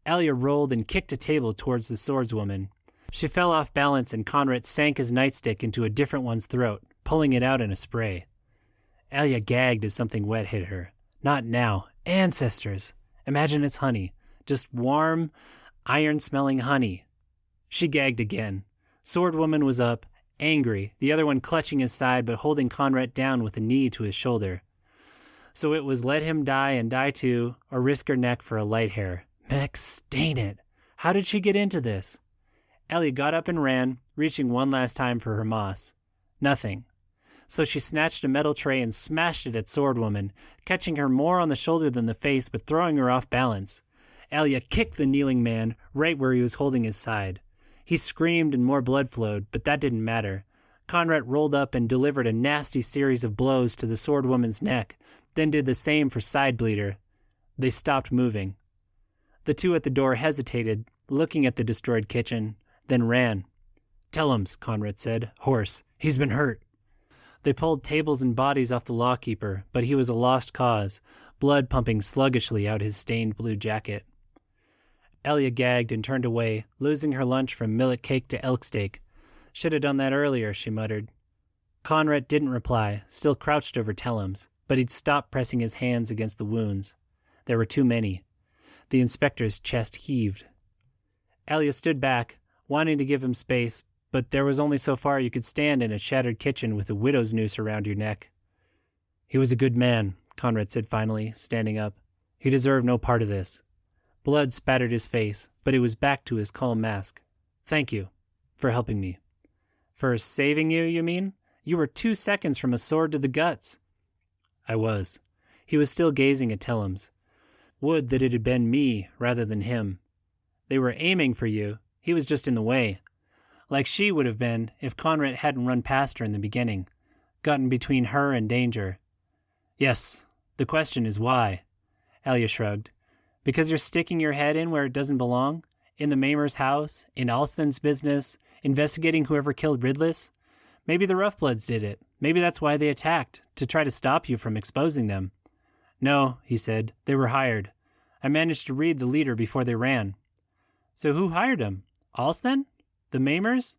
Aelya rolled and kicked a table towards the swordswoman. She fell off balance and Conrad sank his nightstick into a different one's throat, pulling it out in a spray. Aelya gagged as something wet hit her. Not now. Ancestors! Imagine it's honey. Just warm, iron-smelling honey. She gagged again. Swordwoman was up, angry, the other one clutching his side but holding Conrad down with a knee to his shoulder. So it was let him die and die too, or risk her neck for a light hair. Mech, stain it. How did she get into this? Aelya got up and ran, reaching one last time for her moss. Nothing. So she snatched a metal tray and smashed it at Swordwoman, catching her more on the shoulder than the face but throwing her off balance. Aelya kicked the kneeling man right where he was holding his side. He screamed and more blood flowed, but that didn't matter. Conrad rolled up and delivered a nasty series of blows to the Swordwoman's neck, then did the same for Sidebleeder. They stopped moving. The two at the door hesitated, looking at the destroyed kitchen, then ran. "Tellums," Conrad said. "Horse. He's been hurt." They pulled tables and bodies off the lawkeeper, but he was a lost cause, blood pumping sluggishly out his stained blue jacket. Aelya gagged and turned away, losing her lunch from millet cake to elk steak. "Should have done that earlier," she muttered. Conrad didn't reply, still crouched over Tellums, but he'd stopped pressing his hands against the wounds. There were too many. The inspector's chest heaved. Aelya stood back, wanting to give him space, but there was only so far you could stand in a shattered kitchen with a widow's noose around your neck. "He was a good man," Conrad said finally, standing up. "He deserved no part of this." Blood spattered his face, but it was back to his calm mask. "Thank you for helping me." "For saving you, you mean? You were 2 seconds from a sword to the guts." "I was." He was still gazing at Tellums. "Would that it had been me rather than him. They were aiming for you. He was just in the way. Like she would have been if Conrad hadn't run past her in the beginning, gotten between her and danger." "Yes. The question is why?" Aelya shrugged. "Because you're sticking your head in where it doesn't belong? In the Maimer's house? In Alston's business? Investigating whoever killed Ridless? Maybe the Roughbloods did it. Maybe that's why they attacked, to try to stop you from exposing them." "No," he said. "They were hired. I managed to read the leader before they ran." "So who hired them? Alston? The Maimers?"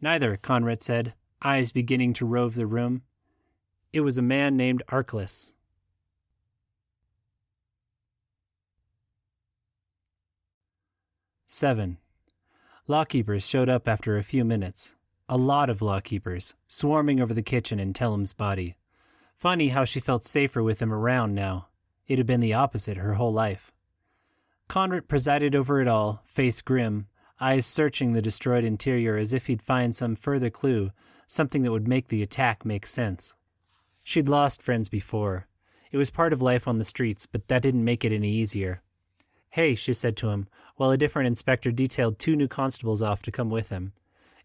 "Neither," Conrad said, eyes beginning to rove the room. "It was a man named Arkless." 7. Lawkeepers showed up after a few minutes. A lot of lawkeepers, swarming over the kitchen and Tellum's body. Funny how she felt safer with him around now. It had been the opposite her whole life. Conrad presided over it all, face grim, eyes searching the destroyed interior as if he'd find some further clue, something that would make the attack make sense. She'd lost friends before. It was part of life on the streets, but that didn't make it any easier. "Hey," she said to him, while a different inspector detailed 2 new constables off to come with him.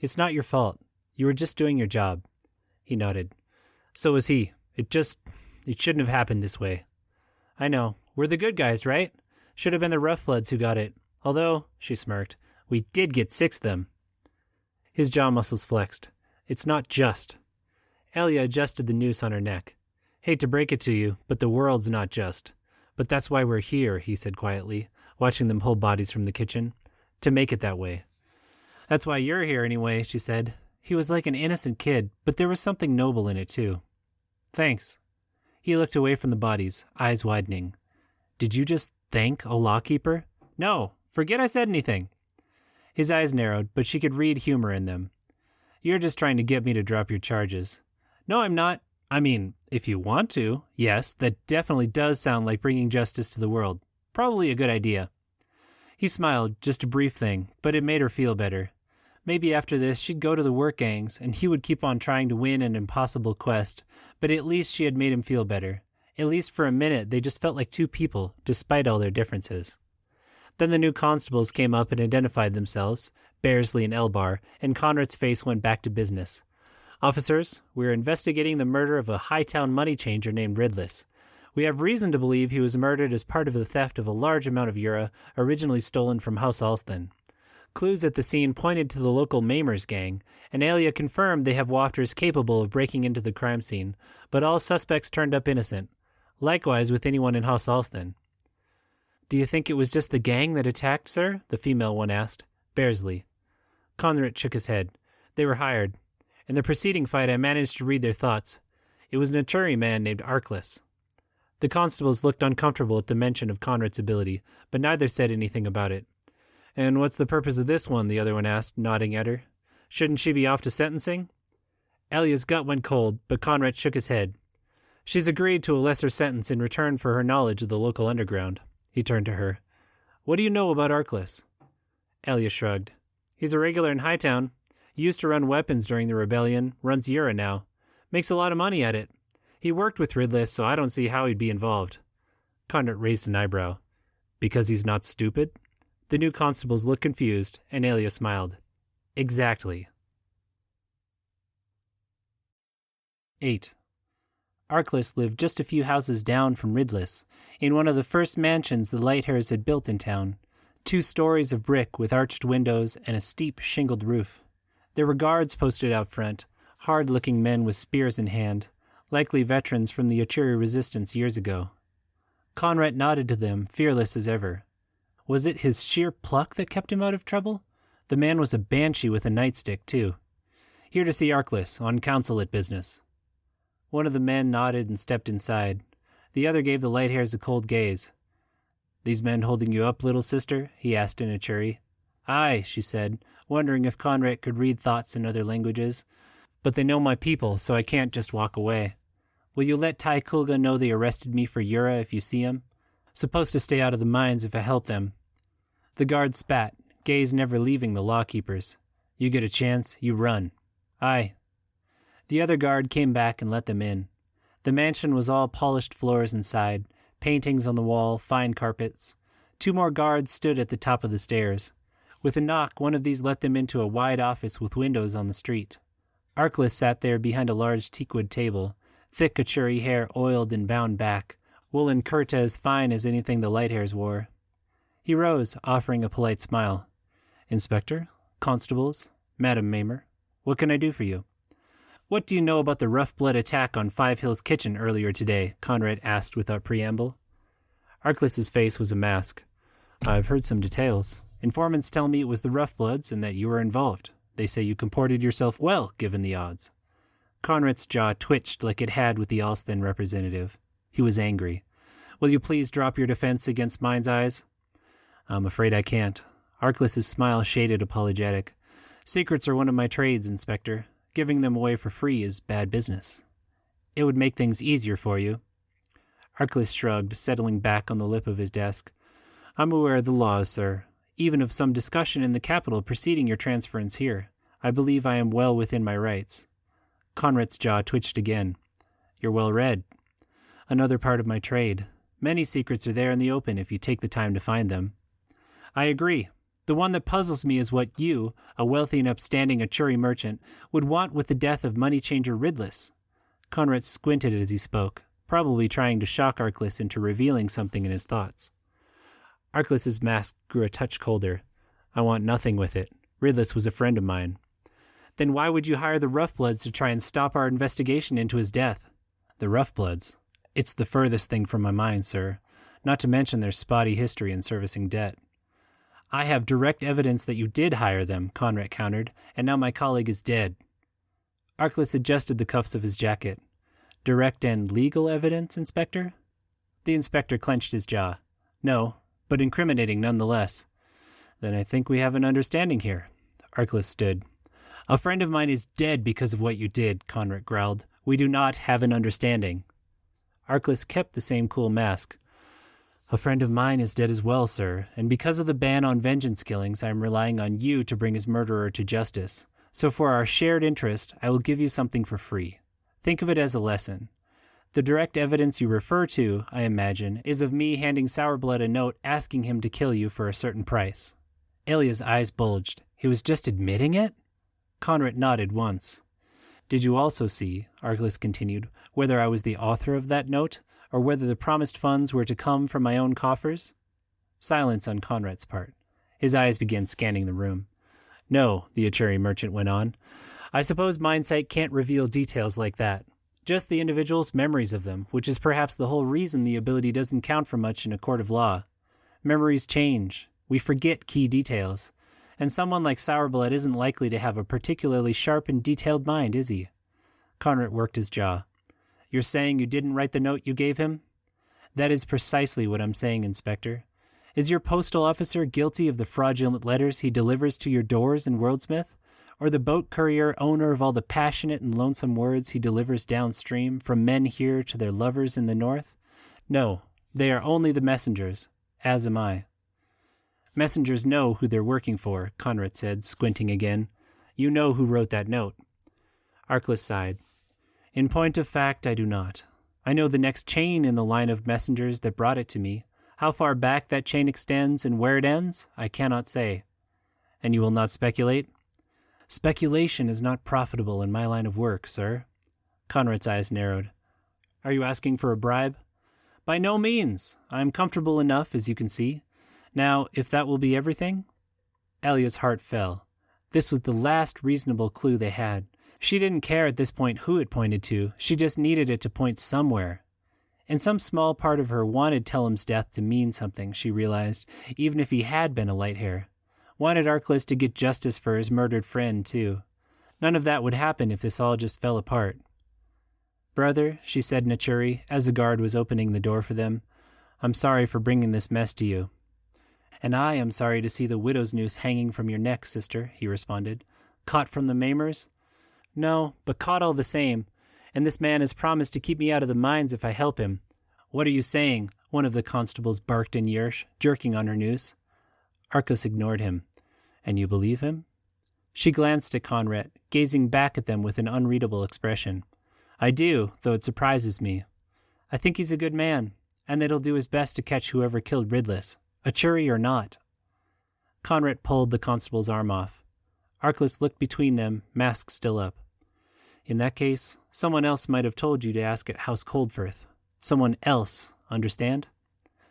"It's not your fault. You were just doing your job." He nodded. "So was he. It shouldn't have happened this way." "I know. We're the good guys, right? Should have been the Roughbloods who got it. Although," she smirked, "we did get 6 of them." His jaw muscles flexed. "It's not just." Aelya adjusted the noose on her neck. "Hate to break it to you, but the world's not just. But that's why we're here," he said quietly, watching them pull bodies from the kitchen. "To make it that way." "That's why you're here anyway," she said. He was like an innocent kid, but there was something noble in it too. "Thanks." He looked away from the bodies, eyes widening. "Did you just thank a lawkeeper?" "No, forget I said anything." His eyes narrowed, but she could read humor in them. "You're just trying to get me to drop your charges." "No, I'm not. I mean, if you want to, yes, that definitely does sound like bringing justice to the world. Probably a good idea." He smiled, just a brief thing, but it made her feel better. Maybe after this she'd go to the work gangs, and he would keep on trying to win an impossible quest, but at least she had made him feel better. At least for a minute they just felt like 2 people, despite all their differences. Then the new constables came up and identified themselves, Bearsley and Elbar, and Conrad's face went back to business. "Officers, we're investigating the murder of a Hightown money changer named Ridless. We have reason to believe he was murdered as part of the theft of a large amount of yura originally stolen from House Alston. Clues at the scene pointed to the local Maimers gang, and Aelya confirmed they have wafters capable of breaking into the crime scene, but all suspects turned up innocent. Likewise with anyone in House Alston." "Do you think it was just the gang that attacked, sir?" the female one asked. Bearsley. Conrad shook his head. "They were hired. In the preceding fight I managed to read their thoughts. It was an Aturi man named Arkless." The constables looked uncomfortable at the mention of Conrad's ability, but neither said anything about it. "And what's the purpose of this one?" the other one asked, nodding at her. "Shouldn't she be off to sentencing?" Aelya's gut went cold, but Conrad shook his head. "She's agreed to a lesser sentence in return for her knowledge of the local underground." He turned to her. What do you know about Arkless? Aelya shrugged. He's a regular in Hightown. He used to run weapons during the rebellion, runs Yura now. Makes a lot of money at it. He worked with Ridless, so I don't see how he'd be involved. Conrad raised an eyebrow. Because he's not stupid? The new constables looked confused, and Aelya smiled. Exactly. 8. Arkless lived just a few houses down from Ridless, in one of the first mansions the Lighthairs had built in town. 2 stories of brick with arched windows and a steep, shingled roof. There were guards posted out front, hard-looking men with spears in hand, likely veterans from the Uchiri resistance years ago. Conrad nodded to them, fearless as ever. Was it his sheer pluck that kept him out of trouble? The man was a banshee with a nightstick, too. Here to see Arkless, on Councilate business. One of the men nodded and stepped inside. The other gave the Lighthairs a cold gaze. These men holding you up, little sister? He asked in Uchiri. Aye, she said, wondering if Conrad could read thoughts in other languages. But they know my people, so I can't just walk away. Will you let Tai Kulga know they arrested me for Yura if you see him? Supposed to stay out of the mines if I help them. The guard spat, gaze never leaving the lawkeepers. You get a chance, you run. Aye. The other guard came back and let them in. The mansion was all polished floors inside, paintings on the wall, fine carpets. 2 more guards stood at the top of the stairs. With a knock, one of these let them into a wide office with windows on the street. Arkless sat there behind a large teakwood table, thick Uchiri hair oiled and bound back, woolen kurta as fine as anything the Lighthairs wore. He rose, offering a polite smile. Inspector? Constables? Madam Mamer? What can I do for you? What do you know about the rough-blood attack on Five Hills Kitchen earlier today? Conrad asked without preamble. Arkless's face was a mask. I've heard some details. Informants tell me it was the Roughbloods and that you were involved. They say you comported yourself well, given the odds. Conrad's jaw twitched like it had with the Alston representative. He was angry. Will you please drop your defense against Mind's eyes? I'm afraid I can't. Arkless's smile shaded apologetic. Secrets are one of my trades, Inspector. Giving them away for free is bad business. It would make things easier for you. Arkless shrugged, settling back on the lip of his desk. I'm aware of the laws, sir. Even of some discussion in the capital preceding your transference here. I believe I am well within my rights. Conrad's jaw twitched again. You're well read. Another part of my trade. Many secrets are there in the open if you take the time to find them. I agree. The one that puzzles me is what you, a wealthy and upstanding Uchiri merchant, would want with the death of money changer Ridless. Conrad squinted as he spoke, probably trying to shock Arkless into revealing something in his thoughts. Arkless's mask grew a touch colder. I want nothing with it. Ridless was a friend of mine. Then why would you hire the Roughbloods to try and stop our investigation into his death? The Roughbloods? It's the furthest thing from my mind, sir. Not to mention their spotty history in servicing debt. I have direct evidence that you did hire them, Conrad countered, and now my colleague is dead. Arkless adjusted the cuffs of his jacket. Direct and legal evidence, Inspector? The inspector clenched his jaw. No, but incriminating nonetheless. Then I think we have an understanding here. Arkless stood. A friend of mine is dead because of what you did, Conrad growled. We do not have an understanding. Arkless kept the same cool mask. A friend of mine is dead as well, sir, and because of the ban on vengeance killings, I am relying on you to bring his murderer to justice. So for our shared interest, I will give you something for free. Think of it as a lesson. The direct evidence you refer to, I imagine, is of me handing Sourblood a note asking him to kill you for a certain price. Aelya's eyes bulged. He was just admitting it? Conrad nodded once. Did you also see, Arkless continued, whether I was the author of that note, or whether the promised funds were to come from my own coffers? Silence on Conrad's part. His eyes began scanning the room. No, the Uchiri merchant went on. I suppose Mindsight can't reveal details like that. Just the individual's memories of them, which is perhaps the whole reason the ability doesn't count for much in a court of law. Memories change. We forget key details. And someone like Sourblood isn't likely to have a particularly sharp and detailed mind, is he? Conrad worked his jaw. You're saying you didn't write the note you gave him? That is precisely what I'm saying, Inspector. Is your postal officer guilty of the fraudulent letters he delivers to your doors in Worldsmith? Or the boat courier owner of all the passionate and lonesome words he delivers downstream from men here to their lovers in the north? No, they are only the messengers, as am I. Messengers know who they're working for, Conrad said, squinting again. You know who wrote that note. Arkless sighed. In point of fact, I do not. I know the next chain in the line of messengers that brought it to me. How far back that chain extends and where it ends, I cannot say. And you will not speculate? Speculation is not profitable in my line of work, sir. Conrad's eyes narrowed. Are you asking for a bribe? By no means. I am comfortable enough, as you can see. Now, if that will be everything? Aelya's heart fell. This was the last reasonable clue they had. She didn't care at this point who it pointed to. She just needed it to point somewhere. And some small part of her wanted Tellum's death to mean something, she realized, even if he had been a Lighthair. Wanted Arkless to get justice for his murdered friend, too. None of that would happen if this all just fell apart. Brother, she said in a churi, as a guard was opening the door for them, I'm sorry for bringing this mess to you. And I am sorry to see the widow's noose hanging from your neck, sister, he responded. Caught from the maimers? No, but caught all the same. And this man has promised to keep me out of the mines if I help him. What are you saying? One of the constables barked in Yersh, jerking on her noose. Arkless ignored him. And you believe him? She glanced at Conrad, gazing back at them with an unreadable expression. I do, though it surprises me. I think he's a good man, and that he'll do his best to catch whoever killed Ridless, a churi or not. Conrad pulled the constable's arm off. Arkless looked between them, mask still up. In that case, someone else might have told you to ask at House Coldforth. Someone else, understand?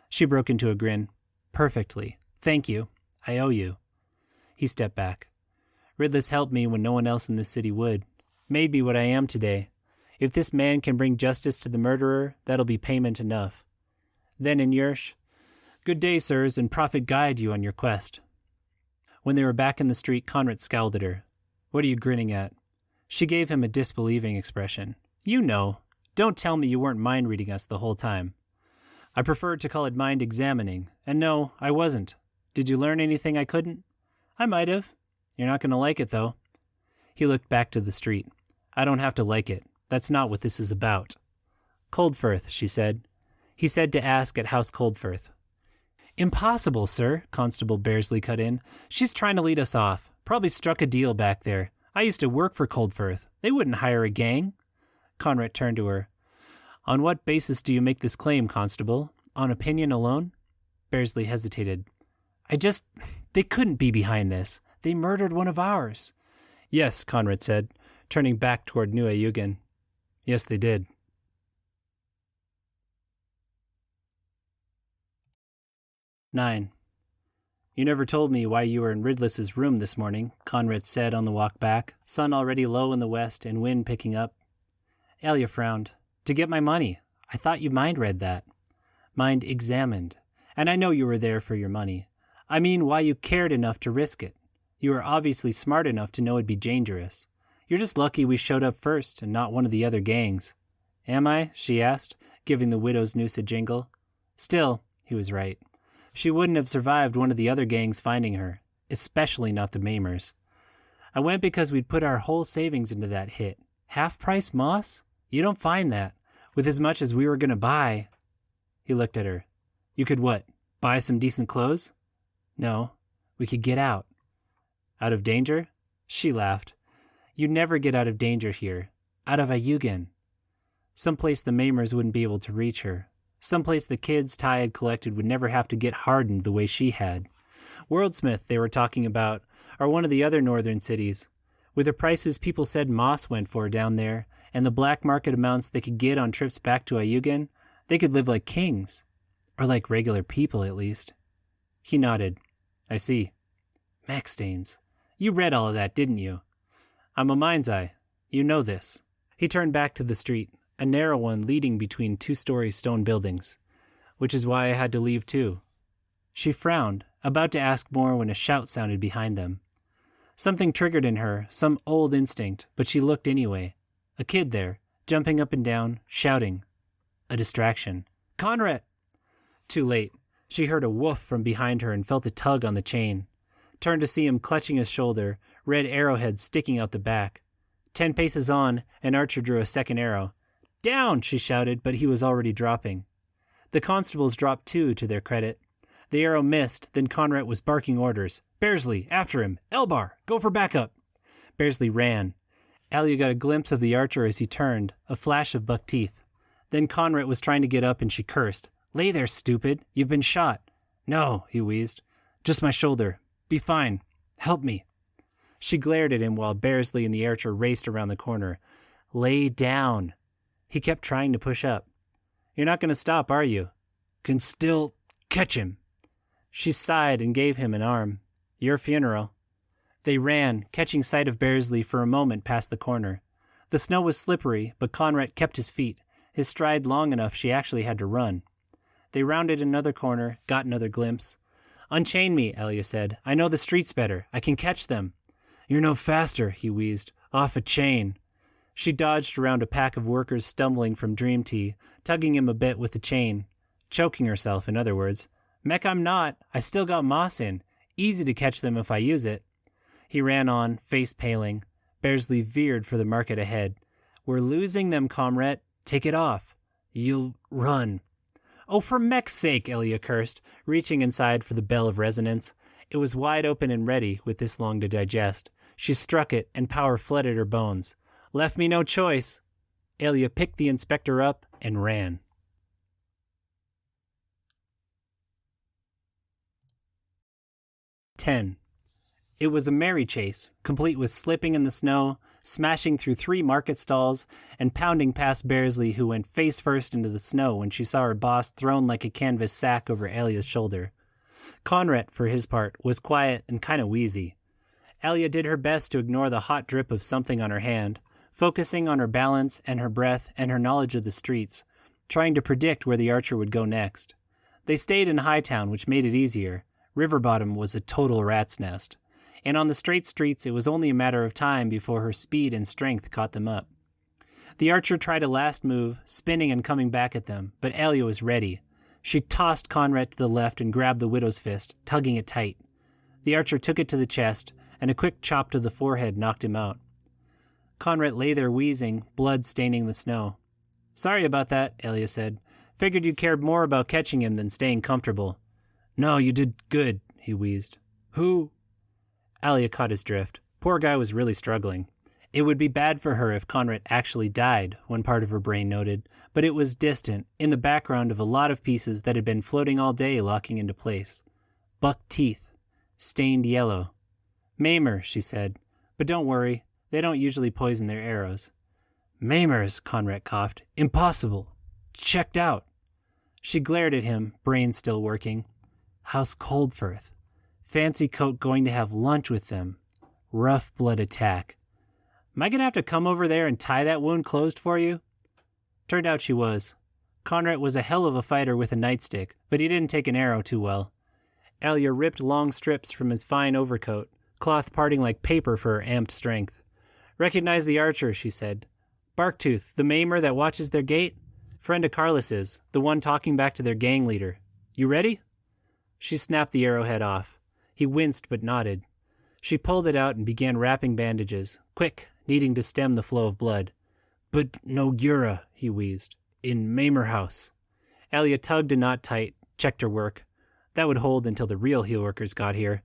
She broke into a grin. Perfectly. Thank you. I owe you. He stepped back. Ridless helped me when no one else in this city would. Made me what I am today. If this man can bring justice to the murderer, that'll be payment enough. Then in Yersh, good day, sirs, and Prophet guide you on your quest. When they were back in the street, Conrad scowled at her. What are you grinning at? She gave him a disbelieving expression. You know. Don't tell me you weren't mind-reading us the whole time. I preferred to call it mind-examining, and no, I wasn't. Did you learn anything I couldn't? I might have. You're not going to like it, though. He looked back to the street. I don't have to like it. That's not what this is about. Coldforth, she said. He said to ask at House Coldforth. Impossible, sir, Constable Bearsley cut in. She's trying to lead us off. Probably struck a deal back there. I used to work for Coldforth. They wouldn't hire a gang. Conrad turned to her. On what basis do you make this claim, Constable? On opinion alone? Bearsley hesitated. They couldn't be behind this. They murdered one of ours. Yes, Conrad said, turning back toward New Ayugan. Yes, they did. Nine. You never told me why you were in Ridless's room this morning, Conrad said on the walk back, sun already low in the west and wind picking up. Aelya frowned. To get my money. I thought you mind-read that. Mind-examined. And I know you were there for your money. I mean why you cared enough to risk it. You were obviously smart enough to know it'd be dangerous. You're just lucky we showed up first and not one of the other gangs. Am I? She asked, giving the widow's noose a jingle. Still, he was right. She wouldn't have survived one of the other gangs finding her, especially not the Maimers. I went because we'd put our whole savings into that hit. Half-price moss? You don't find that. With as much as we were going to buy. He looked at her. You could what? Buy some decent clothes? No. We could get out. Out of danger? She laughed. You'd never get out of danger here. Out of Ayugan. Someplace the Maimers wouldn't be able to reach her. Someplace the kids Ty had collected would never have to get hardened the way she had. Worldsmith, they were talking about, or one of the other northern cities. With the prices people said moss went for down there, and the black market amounts they could get on trips back to Ayugan, they could live like kings. Or like regular people, at least. He nodded. I see. Mech stains. You read all of that, didn't you? I'm a mind's eye. You know this. He turned back to the street, a narrow one leading between two-story stone buildings. Which is why I had to leave too. She frowned, about to ask more when a shout sounded behind them. Something triggered in her, some old instinct, but she looked anyway. A kid there, jumping up and down, shouting. A distraction. Conrad! Too late. She heard a woof from behind her and felt a tug on the chain. Turned to see him clutching his shoulder, red arrowhead sticking out the back. 10 paces on, an archer drew a second arrow. Down! She shouted, but he was already dropping. The constables dropped too, to their credit. The arrow missed, then Conrad was barking orders. Bearsley, after him! Elbar, go for backup! Bearsley ran. Aelya got a glimpse of the archer as he turned, a flash of buck teeth. Then Conrad was trying to get up and she cursed. Lay there, stupid. You've been shot. No, he wheezed. Just my shoulder. Be fine. Help me. She glared at him while Bearsley and the archer raced around the corner. Lay down. He kept trying to push up. You're not going to stop, are you? Can still catch him. She sighed and gave him an arm. Your funeral. They ran, catching sight of Bearsley for a moment past the corner. The snow was slippery, but Conrad kept his feet, his stride long enough she actually had to run. They rounded another corner, got another glimpse. Unchain me, Aelya said. I know the streets better. I can catch them. You're no faster, he wheezed. Off a chain. She dodged around a pack of workers stumbling from Dream Tea, tugging him a bit with the chain. Choking herself, in other words. Mech, I'm not. I still got moss in. Easy to catch them if I use it. He ran on, face paling. Bearsley veered for the market ahead. We're losing them, comrade. Take it off. You'll run. Oh, for Mech's sake, Aelya cursed, reaching inside for the bell of resonance. It was wide open and ready, with this long to digest. She struck it, and power flooded her bones. Left me no choice. Aelya picked the inspector up and ran. It was a merry chase, complete with slipping in the snow, smashing through 3 market stalls, and pounding past Bearsley, who went face first into the snow when she saw her boss thrown like a canvas sack over Aelya's shoulder. Conrad, for his part, was quiet and kind of wheezy. Aelya did her best to ignore the hot drip of something on her hand, focusing on her balance and her breath and her knowledge of the streets, trying to predict where the archer would go next. They stayed in Hightown, which made it easier. River Bottom was a total rat's nest. And on the straight streets it was only a matter of time before her speed and strength caught them up. The archer tried a last move, spinning and coming back at them, but Aelya was ready. She tossed Conrad to the left and grabbed the widow's fist, tugging it tight. The archer took it to the chest, and a quick chop to the forehead knocked him out. Conrad lay there wheezing, blood staining the snow. Sorry about that, Aelya said. Figured you cared more about catching him than staying comfortable. No, you did good, he wheezed. Who? Aelya caught his drift. Poor guy was really struggling. It would be bad for her if Conrad actually died, one part of her brain noted, but it was distant, in the background of a lot of pieces that had been floating all day locking into place. Buck teeth. Stained yellow. Maimer, she said. But don't worry, they don't usually poison their arrows. Maimers, Conrad coughed. Impossible. Checked out. She glared at him, brain still working. House Coldforth. Fancy coat going to have lunch with them. Rough blood attack. Am I going to have to come over there and tie that wound closed for you? Turned out she was. Conrad was a hell of a fighter with a nightstick, but he didn't take an arrow too well. Aelya ripped long strips from his fine overcoat, cloth parting like paper for her amped strength. Recognize the archer, she said. Barktooth, the maimer that watches their gate? Friend of Carlos's, the one talking back to their gang leader. You ready? She snapped the arrowhead off. He winced but nodded. She pulled it out and began wrapping bandages, quick, needing to stem the flow of blood. But no yura, he wheezed. In Maimer House. Aelya tugged a knot tight, checked her work. That would hold until the real heel workers got here.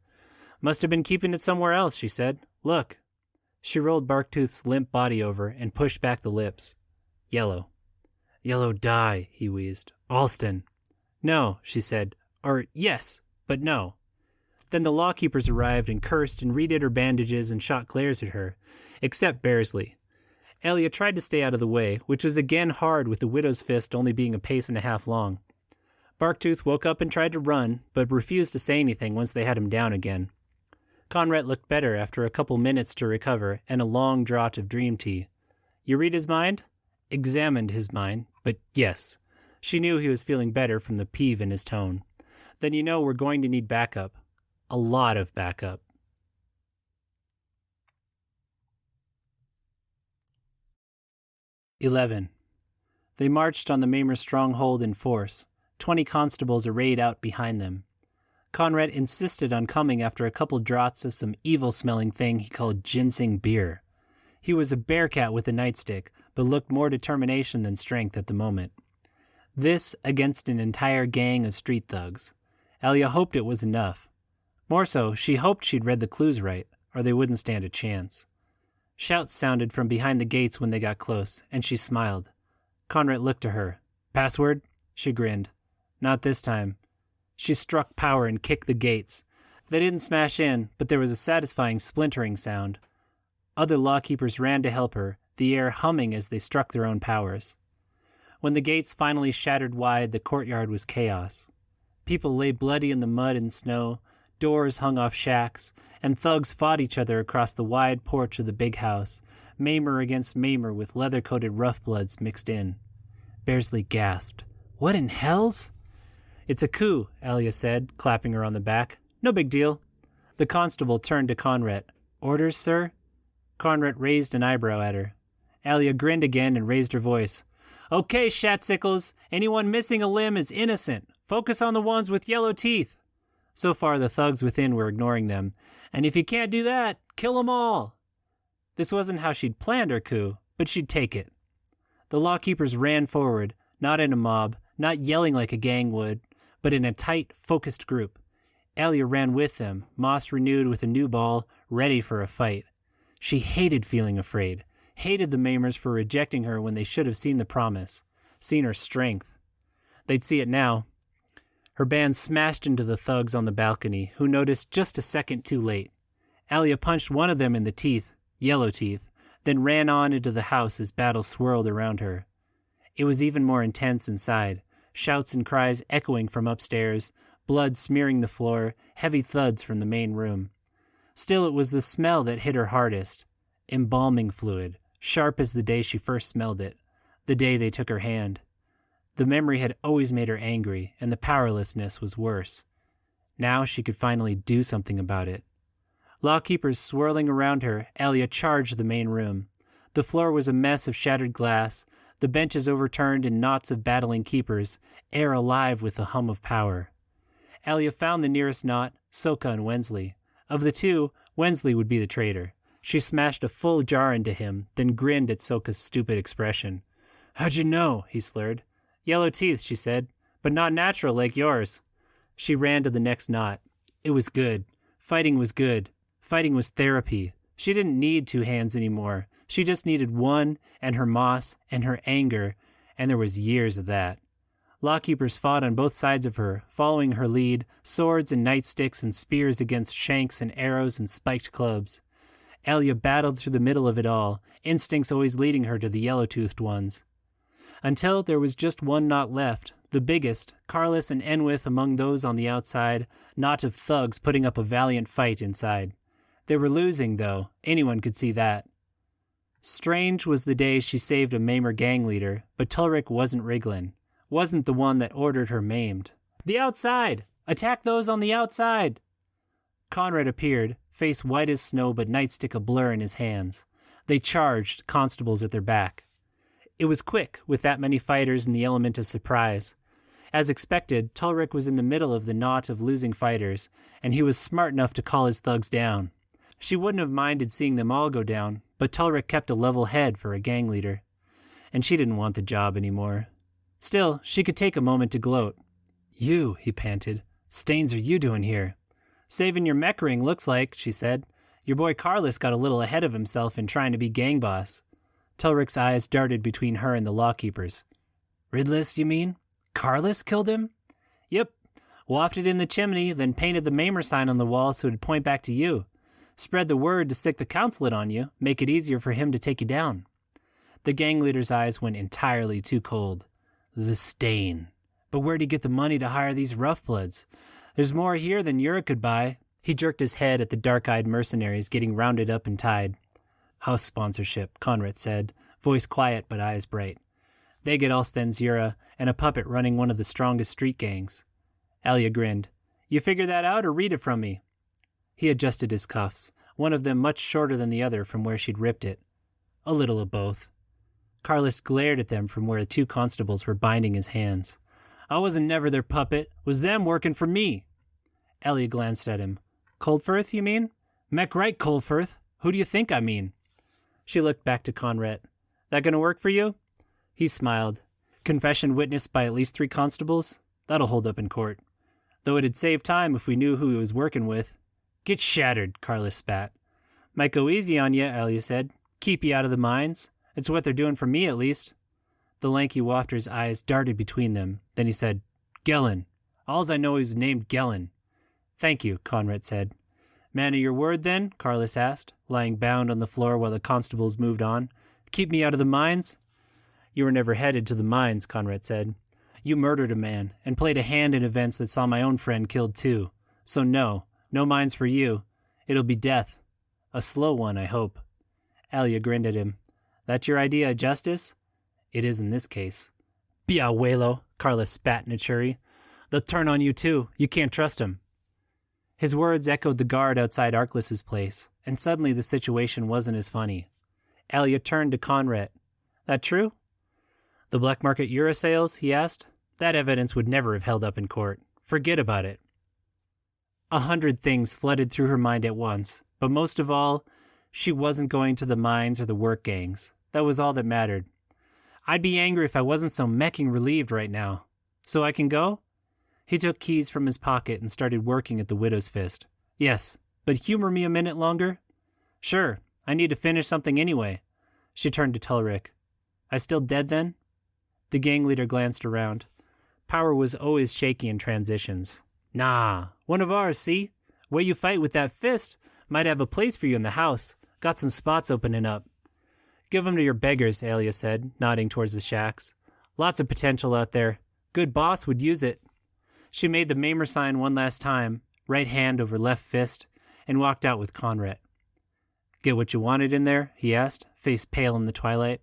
Must have been keeping it somewhere else, she said. Look. She rolled Barktooth's limp body over and pushed back the lips. Yellow. Yellow dye, he wheezed. Alston. No, she said. Or yes, but no. Then the lawkeepers arrived and cursed and redid her bandages and shot glares at her, except Bearsley. Aelya tried to stay out of the way, which was again hard with the widow's fist only being a pace and a half long. Barktooth woke up and tried to run, but refused to say anything once they had him down again. Conrad looked better after a couple minutes to recover and a long draught of dream tea. You read his mind? Examined his mind, but yes. She knew he was feeling better from the peeve in his tone. Then you know we're going to need backup. A lot of backup. "11. They marched on the Maimer stronghold in force, 20 constables arrayed out behind them. Conrad insisted on coming after a couple draughts of some evil-smelling thing he called ginseng beer. He was a bearcat with a nightstick, but looked more determination than strength at the moment. This against an entire gang of street thugs. Aelya hoped it was enough. More so, she hoped she'd read the clues right, or they wouldn't stand a chance. Shouts sounded from behind the gates when they got close, and she smiled. Conrad looked to her. "Password?" She grinned. "Not this time." She struck power and kicked the gates. They didn't smash in, but there was a satisfying splintering sound. Other lawkeepers ran to help her, the air humming as they struck their own powers. When the gates finally shattered wide, the courtyard was chaos. People lay bloody in the mud and snow, doors hung off shacks, and thugs fought each other across the wide porch of the big house, maimer against maimer with leather-coated rough-bloods mixed in. Bearsley gasped. "What in hell's?" "It's a coup," Aelya said, clapping her on the back. "No big deal." The constable turned to Conrad. "Orders, sir?" Conrad raised an eyebrow at her. Aelya grinned again and raised her voice. "Okay, shatsickles, anyone missing a limb is innocent. Focus on the ones with yellow teeth." So far, the thugs within were ignoring them. "And if you can't do that, kill 'em all." This wasn't how she'd planned her coup, but she'd take it. The lawkeepers ran forward, not in a mob, not yelling like a gang would, but in a tight, focused group. Aelya ran with them, moss renewed with a new ball, ready for a fight. She hated feeling afraid, hated the maimers for rejecting her when they should have seen the promise, seen her strength. They'd see it now. Her band smashed into the thugs on the balcony, who noticed just a second too late. Aelya punched one of them in the teeth, yellow teeth, then ran on into the house as battle swirled around her. It was even more intense inside, shouts and cries echoing from upstairs, blood smearing the floor, heavy thuds from the main room. Still, it was the smell that hit her hardest. Embalming fluid, sharp as the day she first smelled it, the day they took her hand. The memory had always made her angry, and the powerlessness was worse. Now she could finally do something about it. Lawkeepers swirling around her, Aelya charged the main room. The floor was a mess of shattered glass, the benches overturned in knots of battling keepers, air alive with the hum of power. Aelya found the nearest knot, Soka and Wensley. Of the two, Wensley would be the traitor. She smashed a full jar into him, then grinned at Soka's stupid expression. "How'd you know?" he slurred. "Yellow teeth," she said, "but not natural like yours." She ran to the next knot. It was good. Fighting was good. Fighting was therapy. She didn't need two hands anymore. She just needed one, and her moss, and her anger, and there was years of that. Lawkeepers fought on both sides of her, following her lead, swords and nightsticks and spears against shanks and arrows and spiked clubs. Aelya battled through the middle of it all, instincts always leading her to the yellow-toothed ones. Until there was just one knot left, the biggest, Carlos and Enwith among those on the outside, knot of thugs putting up a valiant fight inside. They were losing, though. Anyone could see that. Strange was the day she saved a Maimer gang leader, but Tulrik wasn't Riglin. Wasn't the one that ordered her maimed. "The outside! Attack those on the outside!" Conrad appeared, face white as snow but nightstick a blur in his hands. They charged, constables at their back. It was quick, with that many fighters and the element of surprise. As expected, Tulrik was in the middle of the knot of losing fighters, and he was smart enough to call his thugs down. She wouldn't have minded seeing them all go down, but Tulrik kept a level head for a gang leader. And she didn't want the job anymore. Still, she could take a moment to gloat. "You," he panted. "Stains are you doing here?" "Saving your mech ring, looks like," she said. "Your boy Carlos got a little ahead of himself in trying to be gang boss." Tulrik's eyes darted between her and the lawkeepers. "Ridless, you mean? Carlos killed him?" "Yep. Wafted in the chimney, then painted the Maimer sign on the wall so it'd point back to you. Spread the word to sick the Councilate on you, make it easier for him to take you down." The gang leader's eyes went entirely too cold. The stain. But where'd he get the money to hire these roughbloods? There's more here than Yura could buy. He jerked his head at the dark-eyed mercenaries getting rounded up and tied. "House sponsorship," Conrad said, voice quiet but eyes bright. "They get Alsten's Yura and a puppet running one of the strongest street gangs." Aelya grinned. "You figure that out or read it from me?" He adjusted his cuffs, one of them much shorter than the other from where she'd ripped it. "A little of both." Carlos glared at them from where the two constables were binding his hands. "I wasn't never their puppet. Was them working for me." Aelya glanced at him. "Coldfirth, you mean?" "Mech right, Coldfirth. Who do you think I mean?" She looked back to Conrad. "That gonna work for you?" He smiled. "Confession witnessed by at least 3 constables? That'll hold up in court." Though it'd save time if we knew who he was working with. Get shattered, Carlos spat. Might go easy on you, Aelya said. Keep you out of the mines. It's what they're doing for me, at least. The lanky wafter's eyes darted between them. Then he said, Gellin. Alls I know is named Gellin. Thank you, Conrad said. Man of your word, then? Carlos asked, lying bound on the floor while the constables moved on. Keep me out of the mines? You were never headed to the mines, Conrad said. You murdered a man and played a hand in events that saw my own friend killed too. So no mines for you. It'll be death. A slow one, I hope. Aelya grinned at him. That your idea of justice? It is in this case. Biahuelo, Carlos spat in a churi. They'll turn on you too. You can't trust him. His words echoed the guard outside Arkless's place, and suddenly the situation wasn't as funny. Aelya turned to Conrad. That true? The black market yura sales, he asked. That evidence would never have held up in court. Forget about it. 100 things flooded through her mind at once, but most of all, she wasn't going to the mines or the work gangs. That was all that mattered. I'd be angry if I wasn't so mecking relieved right now. So I can go? He took keys from his pocket and started working at the Widow's Fist. Yes, but humor me a minute longer? Sure, I need to finish something anyway. She turned to Tulrik. I still dead then? The gang leader glanced around. Power was always shaky in transitions. Nah, one of ours, see? Way you fight with that fist might have a place for you in the house. Got some spots opening up. Give 'em to your beggars, Aelya said, nodding towards the shacks. Lots of potential out there. Good boss would use it. She made the Maimer sign one last time, right hand over left fist, and walked out with Conrad. Get what you wanted in there? He asked, face pale in the twilight.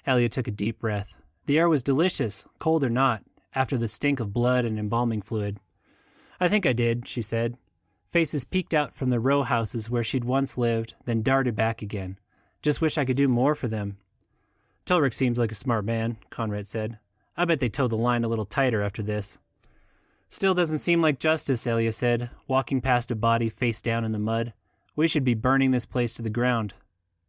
Aelya took a deep breath. The air was delicious, cold or not, after the stink of blood and embalming fluid. I think I did, she said. Faces peeked out from the row houses where she'd once lived, then darted back again. Just wish I could do more for them. Tulrik seems like a smart man, Conrad said. I bet they toe the line a little tighter after this. Still doesn't seem like justice, Aelya said, walking past a body face down in the mud. We should be burning this place to the ground.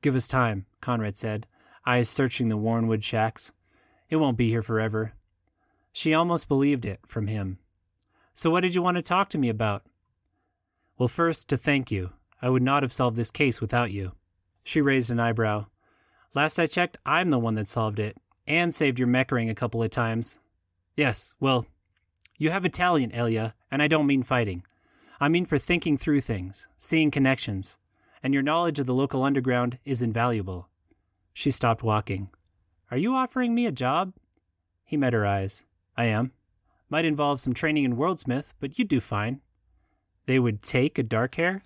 Give us time, Conrad said, eyes searching the worn wood shacks. It won't be here forever. She almost believed it from him. So what did you want to talk to me about? Well, first, to thank you. I would not have solved this case without you. She raised an eyebrow. Last I checked, I'm the one that solved it, and saved your meckering a couple of times. Yes, well, you have a talent, Aelya, and I don't mean fighting. I mean for thinking through things, seeing connections, and your knowledge of the local underground is invaluable. She stopped walking. Are you offering me a job? He met her eyes. I am. Might involve some training in wordsmith, but you'd do fine. They would take a dark hair?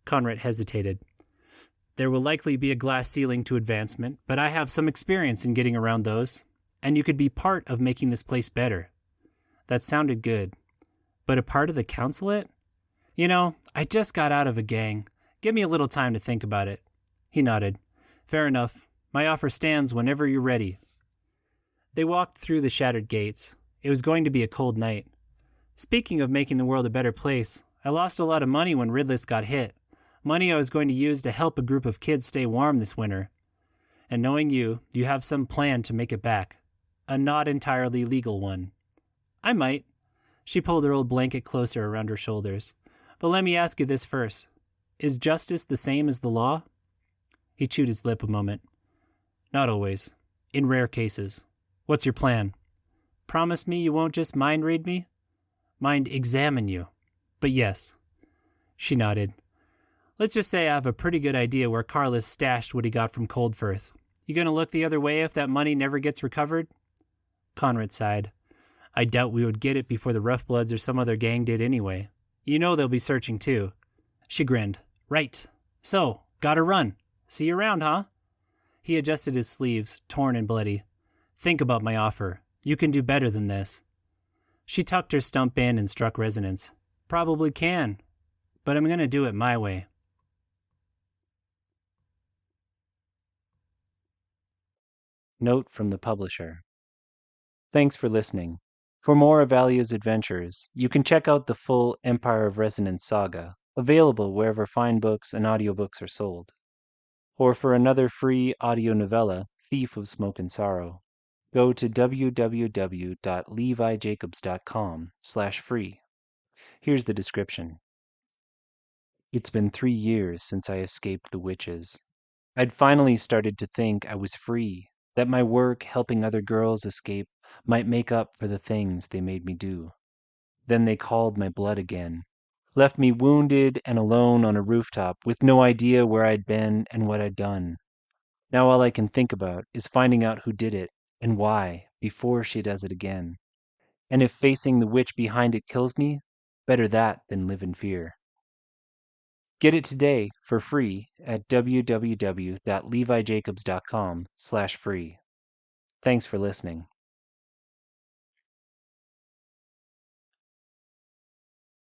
Conrad hesitated. There will likely be a glass ceiling to advancement, but I have some experience in getting around those, and you could be part of making this place better. That sounded good. But a part of the Councilate? You know, I just got out of a gang. Give me a little time to think about it. He nodded. Fair enough. My offer stands whenever you're ready. They walked through the shattered gates. It was going to be a cold night. Speaking of making the world a better place, I lost a lot of money when Ridless got hit. Money I was going to use to help a group of kids stay warm this winter. And knowing you have some plan to make it back. A not entirely legal one. I might. She pulled her old blanket closer around her shoulders. But let me ask you this first. Is justice the same as the law? He chewed his lip a moment. Not always. In rare cases. What's your plan? Promise me you won't just mind read me? Mind examine you. But yes. She nodded. Let's just say I have a pretty good idea where Carlos stashed what he got from Coldfirth. You gonna look the other way if that money never gets recovered? Conrad sighed. I doubt we would get it before the Rough Bloods or some other gang did anyway. You know they'll be searching too. She grinned. Right. So, gotta run. See you around, huh? He adjusted his sleeves, torn and bloody. Think about my offer. You can do better than this. She tucked her stump in and struck resonance. Probably can. But I'm gonna do it my way. Note from the publisher. Thanks for listening. For more of Aelya's adventures, you can check out the full Empire of Resonance saga, available wherever fine books and audiobooks are sold. Or for another free audio novella, Thief of Smoke and Sorrow, go to www.levijacobs.com/free. Here's the description. It's been 3 years since I escaped the witches. I'd finally started to think I was free, that my work helping other girls escape might make up for the things they made me do. Then they called my bluff again, left me wounded and alone on a rooftop with no idea where I'd been and what I'd done. Now all I can think about is finding out who did it and why before she does it again. And if facing the witch behind it kills me, better that than live in fear. Get it today for free at www.levijacobs.com/free. Thanks for listening.